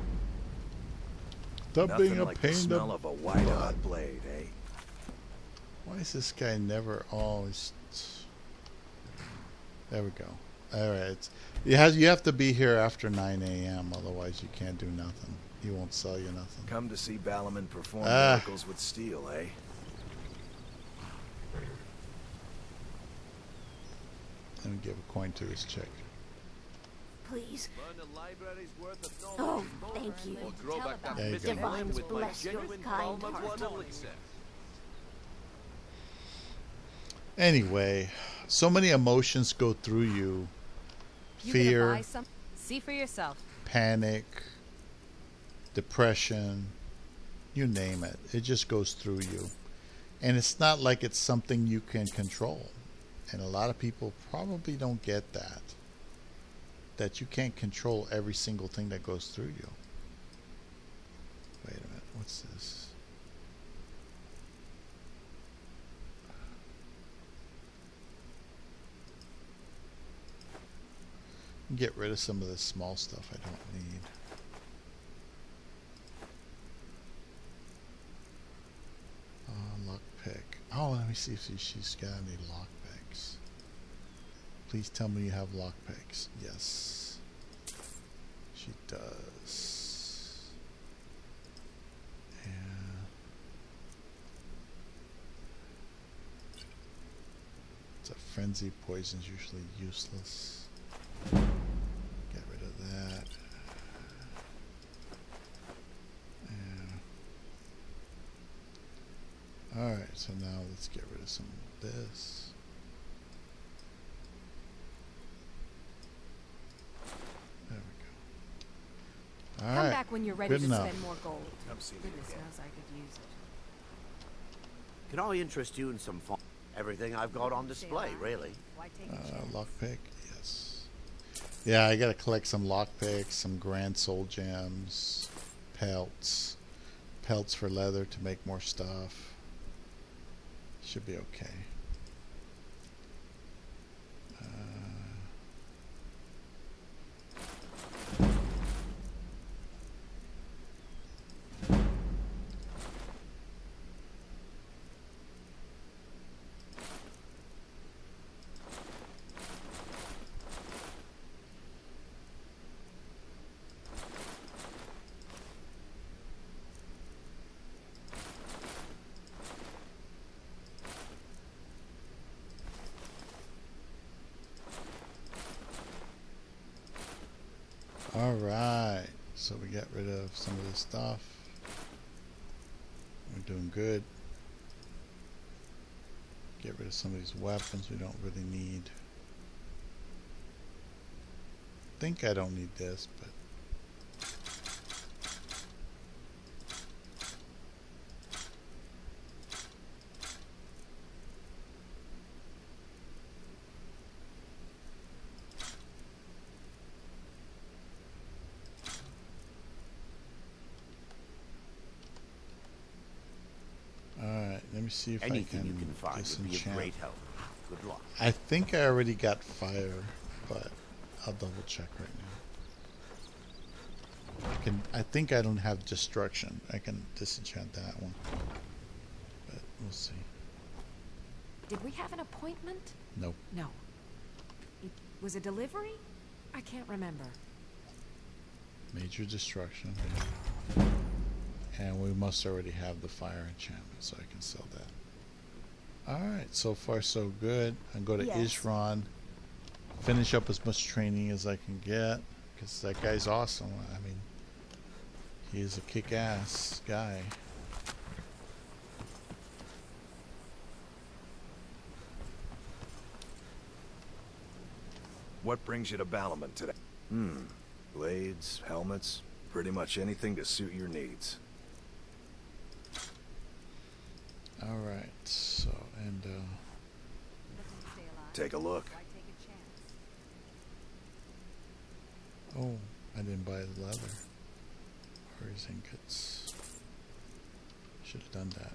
Stop Nothing being a like the pain smell of a white-hot blade, eh? Why is this guy never always... There we go. Alright. You have to be here after 9 a.m. Otherwise you can't do nothing. He won't sell you nothing. Come to see Balaman perform miracles with steel, eh? Let me give a coin to his chick. Please. Learn a library's worth of Oh, knowledge. thank you. Or grow back that There you missing go. limb with my Bless your genuine kind Palmer heart. blood elixir. Anyway, so many emotions go through you. You gonna Fear, buy some? See for yourself. panic, depression, you name it. It just goes through you. And it's not like it's something you can control. And a lot of people probably don't get that. That you can't control every single thing that goes through you. Wait a minute, what's this? Get rid of some of this small stuff I don't need. Lockpick. Oh, let me see if she's got any lockpicks. Please tell me you have lockpicks. Yes. She does. And it's a frenzy poison's usually useless. Get rid of that. And alright, so now let's get rid of some of this. There we go. Come Alright. back when you're ready Good to enough. spend more gold. Come see me Goodness again. knows I could use it. Can I interest you in some fun? Everything I've got on display, really. Why take a chance? Lockpick, yes. Yeah, I gotta collect some lockpicks, some grand soul gems, pelts for leather to make more stuff. Should be okay. Alright, so we got rid of some of this stuff. We're doing good. Get rid of some of these weapons we don't really need. Think I don't need this, but alright, let me see if Anything I you can can find would be a disenchant. great help. Good luck. I think I already got fire, but I'll double check right now. I think I don't have destruction. I can disenchant that one, but we'll see. Did we have an appointment? Nope. No. It was a delivery? I can't remember. Major destruction. And we must already have the fire enchantment, so I can sell that. Alright, so far so good. I go to Ishran, finish up as much training as I can get, because that guy's awesome. I mean, he is a kick-ass guy. What brings you to Balamant today? Blades, helmets, pretty much anything to suit your needs. Alright, so, and, Take a look. oh, I didn't buy the leather. Or his ingots. Should have done that.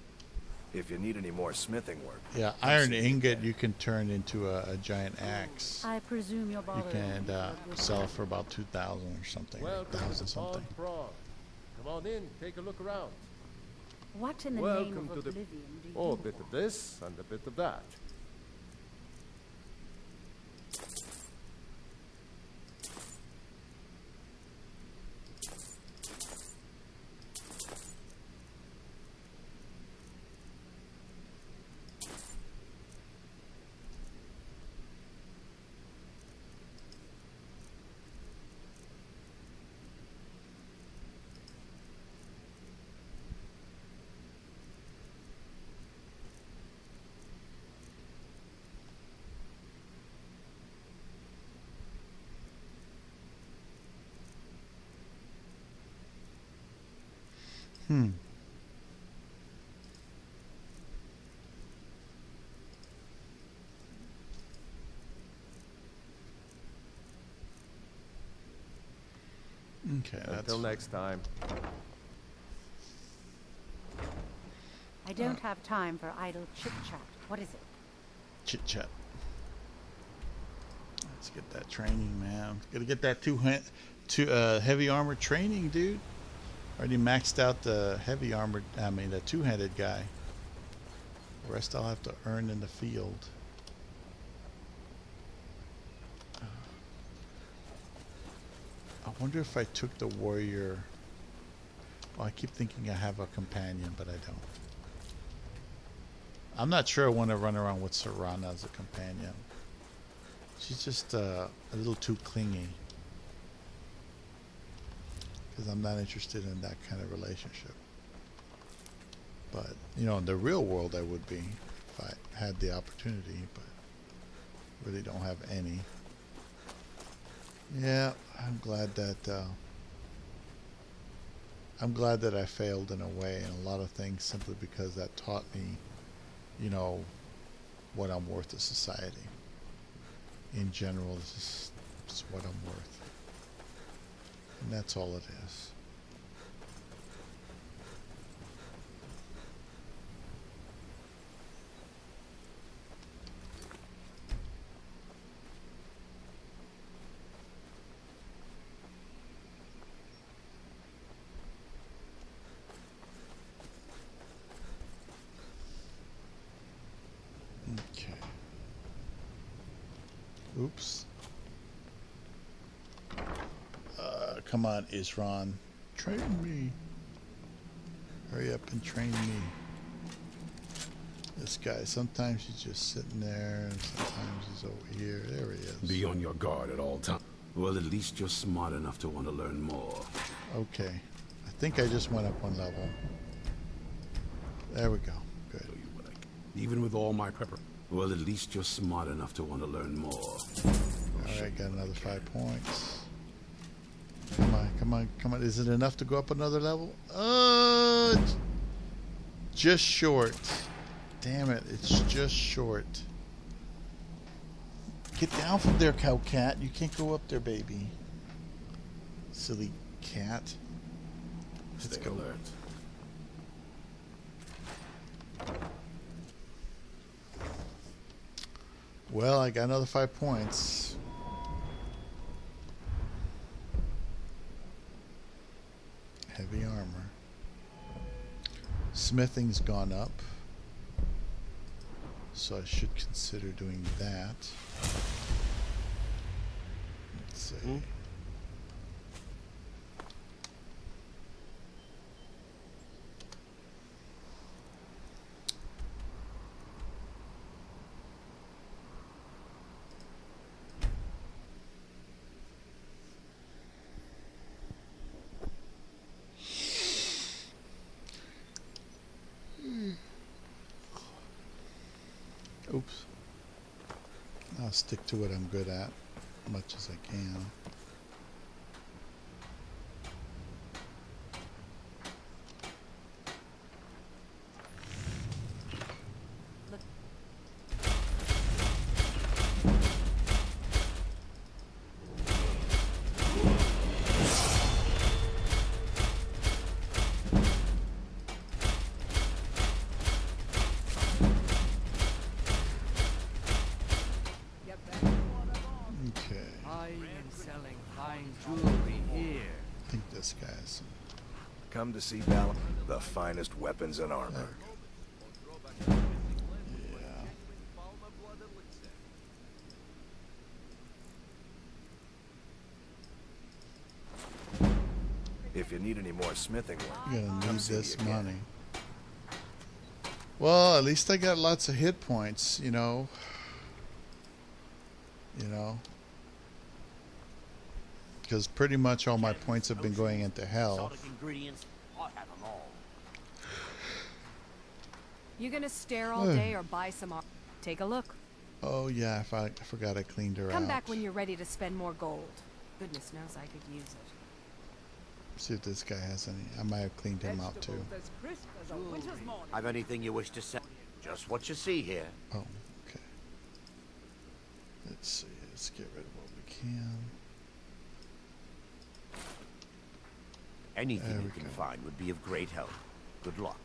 If you need any more smithing work. Yeah, iron ingot you can turn into a giant axe. I presume you're You can sell it for about 2,000 or something, or Welcome to 1,000 the something. Pond Prawn. Come on in, take a look around. What in the Welcome name to of the- oblivion do you Oh, a bit of this and a bit of that. Okay, that's Until next time. I don't have time for idle chit-chat. What is it? chit chat. Let's get that training, man. Gotta get that heavy armor training, dude. Already maxed out the heavy armored. I mean, the two-handed guy. The rest I'll have to earn in the field. I wonder if I took the warrior. Well, I keep thinking I have a companion, but I don't. I'm not sure I want to run around with Serana as a companion. She's just a little too clingy. Because I'm not interested in that kind of relationship. But, you know, in the real world I would be if I had the opportunity, but really don't have any. Yeah, I'm glad that I failed in a way in a lot of things simply because that taught me, you know, what I'm worth to society. In general, this is what I'm worth. And that's all it is. Okay. Oops. Come on, Isran. Train me. Hurry up and train me. This guy, sometimes he's just sitting there, and sometimes he's over here. There he is. Be on your guard at all times. Well, at least you're smart enough to want to learn more. Okay. I think I just went up one level. There we go. Good. Even with all my prepper. Well, at least you're smart enough to want to learn more. Alright, got another 5 points. Come on, come on, come on. Is it enough to go up another level? Just short. Damn it, it's just short. Get down from there, cow cat. You can't go up there, baby. Silly cat. Let's Stay go. alert. Well, I got another 5 points. Heavy armor. Smithing's gone up. So I should consider doing that. Let's see. Oops. I'll stick to what I'm good at, as much as I can. Come to see Balance, the finest weapons and armor. Yeah. If you need any more smithing work, You're gonna come need see this me again. money. Well, at least I got lots of hit points, you know. Because pretty much all my points have been going into hell. Exotic ingredients, I have them all. You gonna stare all day or buy some art? Take a look. Oh yeah, I forgot I cleaned her out. Come back when you're ready to spend more gold. Goodness knows I could use it. See if this guy has any. I might have cleaned him out too. Have anything you wish to say? Just what you see here. Oh, okay. Let's see. Let's get rid of what we can. Anything you can find would be of great help. Good luck.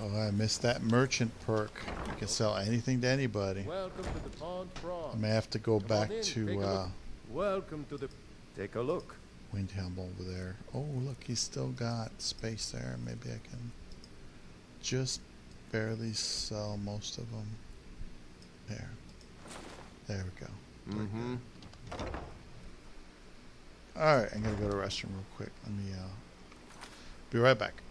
Oh, I missed that merchant perk. You can sell anything to anybody. Welcome to the pond frog. I may have to go back to Welcome to the. Take a look. Windhelm over there. Oh, look, he's still got space there. Maybe I can just barely sell most of them. There. There we go. Mm-hmm. Alright, I'm going to go to the restroom real quick. Let me be right back.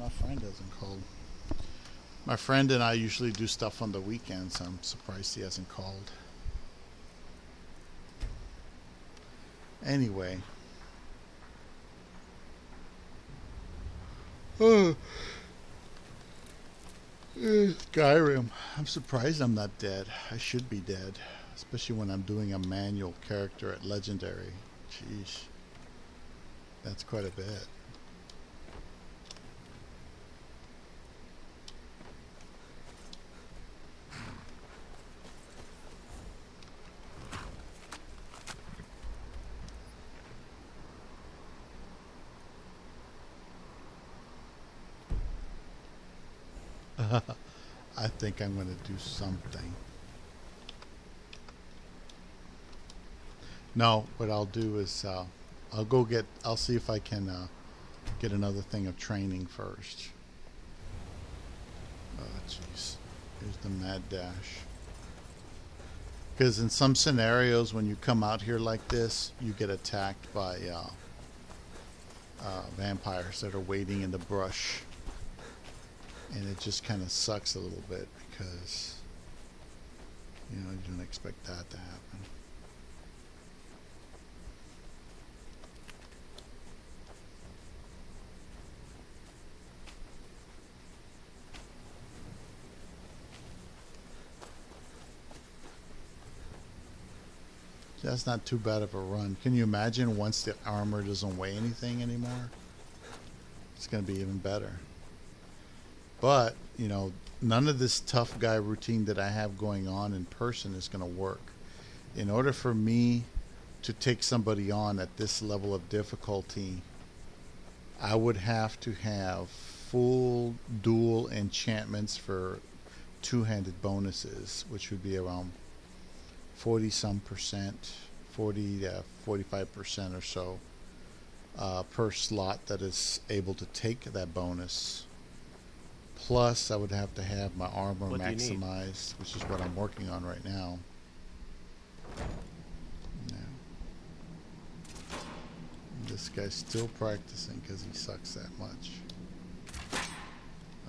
My friend hasn't called. My friend and I usually do stuff on the weekends. I'm surprised he hasn't called. Anyway. Skyrim. I'm surprised I'm not dead. I should be dead. Especially when I'm doing a manual character at Legendary. Jeez. That's quite a bit. I think I'm going to do something. No, what I'll do is I'll see if I can get another thing of training first. Oh, jeez. Here's the mad dash. Because in some scenarios, when you come out here like this, you get attacked by vampires that are waiting in the brush. And it just kind of sucks a little bit because, you don't expect that to happen. That's not too bad of a run. Can you imagine once the armor doesn't weigh anything anymore? It's going to be even better. But, none of this tough guy routine that I have going on in person is going to work. In order for me to take somebody on at this level of difficulty, I would have to have full dual enchantments for two-handed bonuses, which would be around 40% to 45% or so per slot that is able to take that bonus. Plus, I would have to have my armor maximized, which is what I'm working on right now. This guy's still practicing because he sucks that much.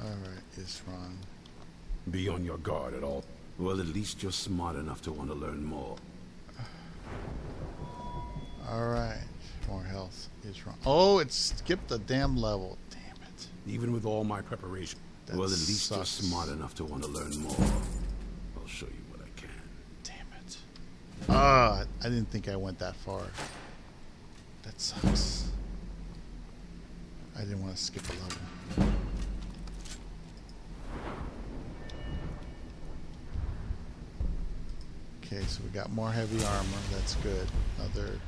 Alright, Isran. Be on your guard at all. Well, at least you're smart enough to want to learn more. Alright, more health. Isran. Oh, it skipped a damn level. Damn it. Even with all my preparation. That well, at least sucks. you're smart enough to want to learn more. I'll show you what I can. Damn it. I didn't think I went that far. That sucks. I didn't want to skip a level. Okay, so we got more heavy armor. That's good. Another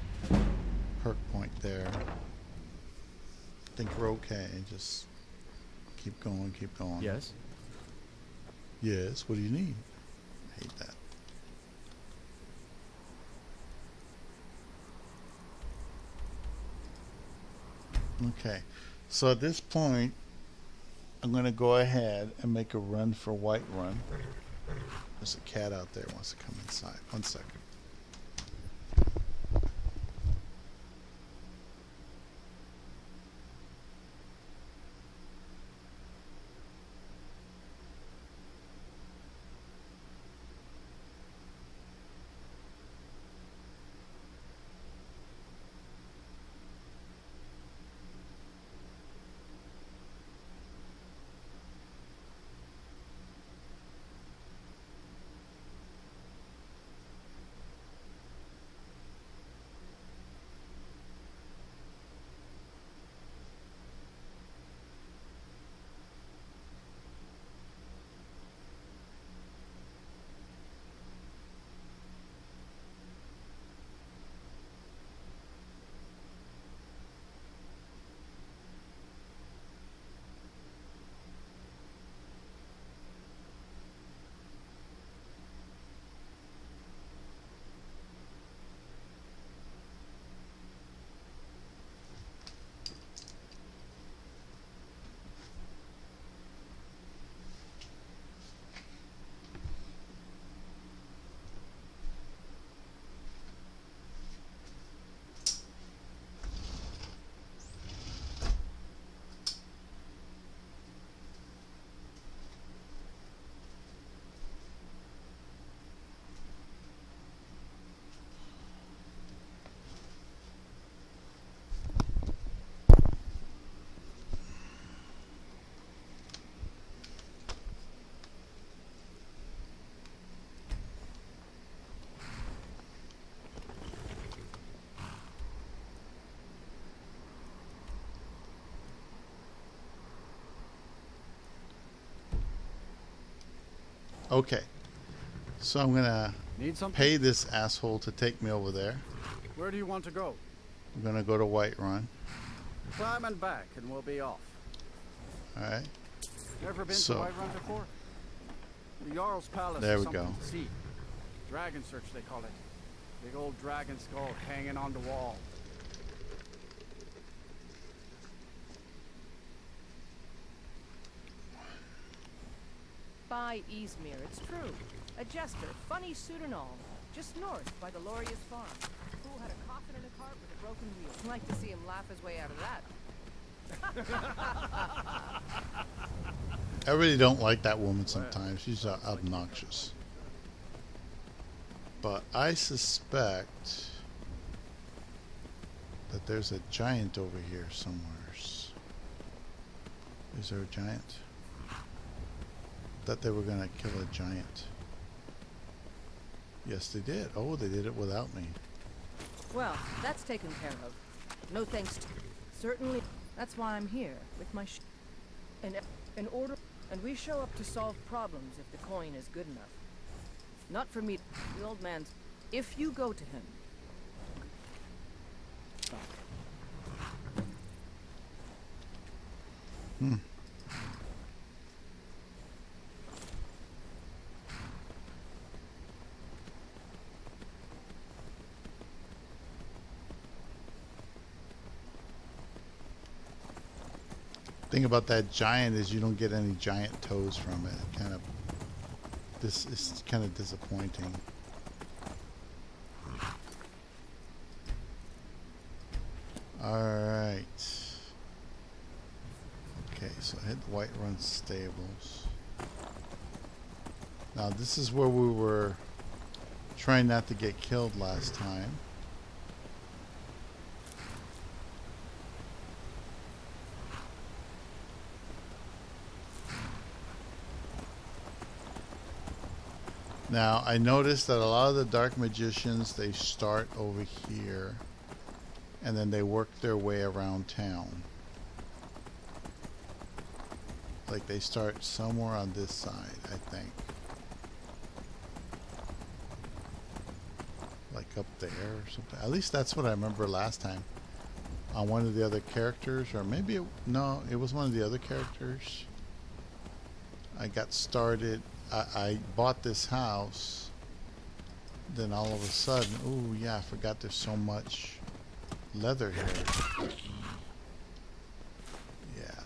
perk point there. I think we're okay. Just keep going, keep going. Yes? Yes, what do you need? I hate that. Okay, so at this point, I'm going to go ahead and make a run for Whiterun. There's a cat out there who wants to come inside. 1 second. Okay. So I'm gonna Need something? pay this asshole to take me over there. Where do you want to go? I'm gonna go to Whiterun. Climb and back, and we'll be off. Alright. Never been So- to Whiterun before? The Jarl's Palace There is we something go. to see. Dragon Search, they call it. Big old dragon skull hanging on the wall. By Eastmere, it's true. A jester, funny suit and all. Just north by the Lauria's farm. Fool had a coffin in a cart with a broken wheel. I'd like to see him laugh his way out of that. I really don't like that woman sometimes. She's obnoxious. But I suspect that there's a giant over here somewhere. Is there a giant? Thought they were gonna kill a giant. Yes, they did. Oh, they did it without me. Well, that's taken care of. No thanks to... Certainly, that's why I'm here, with my in order... And we show up to solve problems if the coin is good enough. Not for me, the old man's... If you go to him... Hmm. Thing about that giant is you don't get any giant toes from it. Kind of, this is kind of disappointing. All right. Okay, so I hit the Whiterun stables. Now this is where we were trying not to get killed last time. Now, I noticed that a lot of the dark magicians, they start over here, and then they work their way around town. Like they start somewhere on this side, I think. Like up there or something. At least that's what I remember last time. On one of the other characters, or maybe, no, it was one of the other characters. I got started. I bought this house, then all of a sudden, oh yeah, I forgot there's so much leather here. Yeah.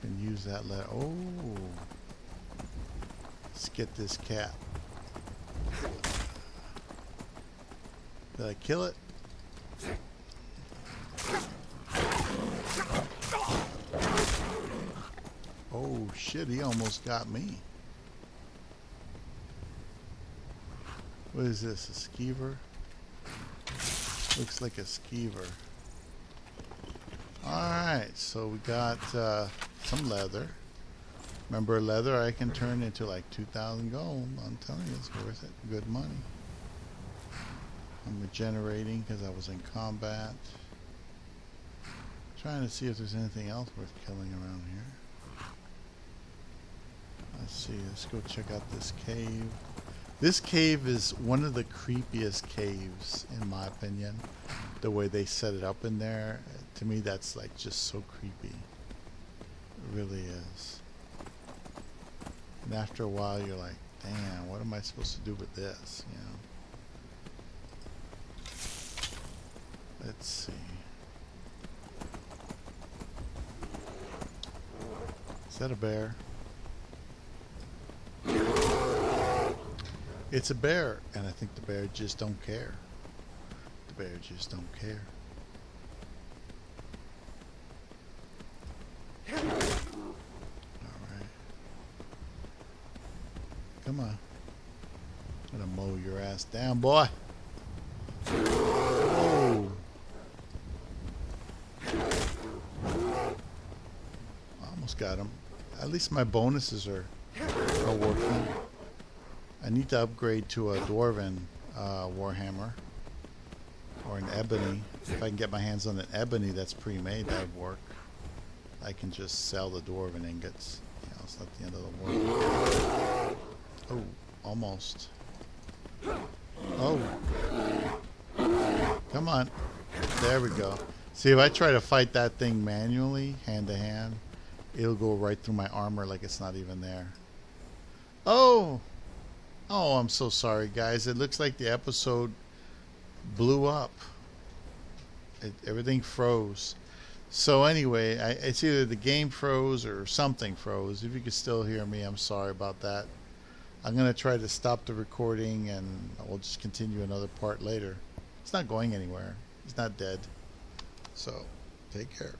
Can use that leather. Oh. Let's get this cat. Did I kill it? Oh shit, he almost got me. What is this, a skeever? Looks like a skeever. Alright, so we got some leather. Remember, leather I can turn into like 2,000 gold. I'm telling you, it's worth it. Good money. I'm regenerating because I was in combat. Trying to see if there's anything else worth killing around here. Let's see, let's go check out this cave. This cave is one of the creepiest caves, in my opinion. The way they set it up in there, to me that's like just so creepy. It really is. And after a while you're like, damn, what am I supposed to do with this, you know? Let's see. Is that a bear? It's a bear, and I think the bear just don't care. The bear just don't care. Alright. Come on. I'm gonna mow your ass down, boy. Oh. Almost got him. At least my bonuses are working. I need to upgrade to a Dwarven Warhammer. Or an Ebony. If I can get my hands on an Ebony that's pre-made, that would work. I can just sell the Dwarven ingots. You know, It's not the end of the world. Oh, almost. Oh. Come on. There we go. See, if I try to fight that thing manually, hand to hand, it'll go right through my armor like it's not even there. Oh! Oh, I'm so sorry, guys. It looks like the episode blew up. Everything froze. So anyway, it's either the game froze or something froze. If you can still hear me, I'm sorry about that. I'm going to try to stop the recording and we'll just continue another part later. It's not going anywhere. He's not dead. So, take care.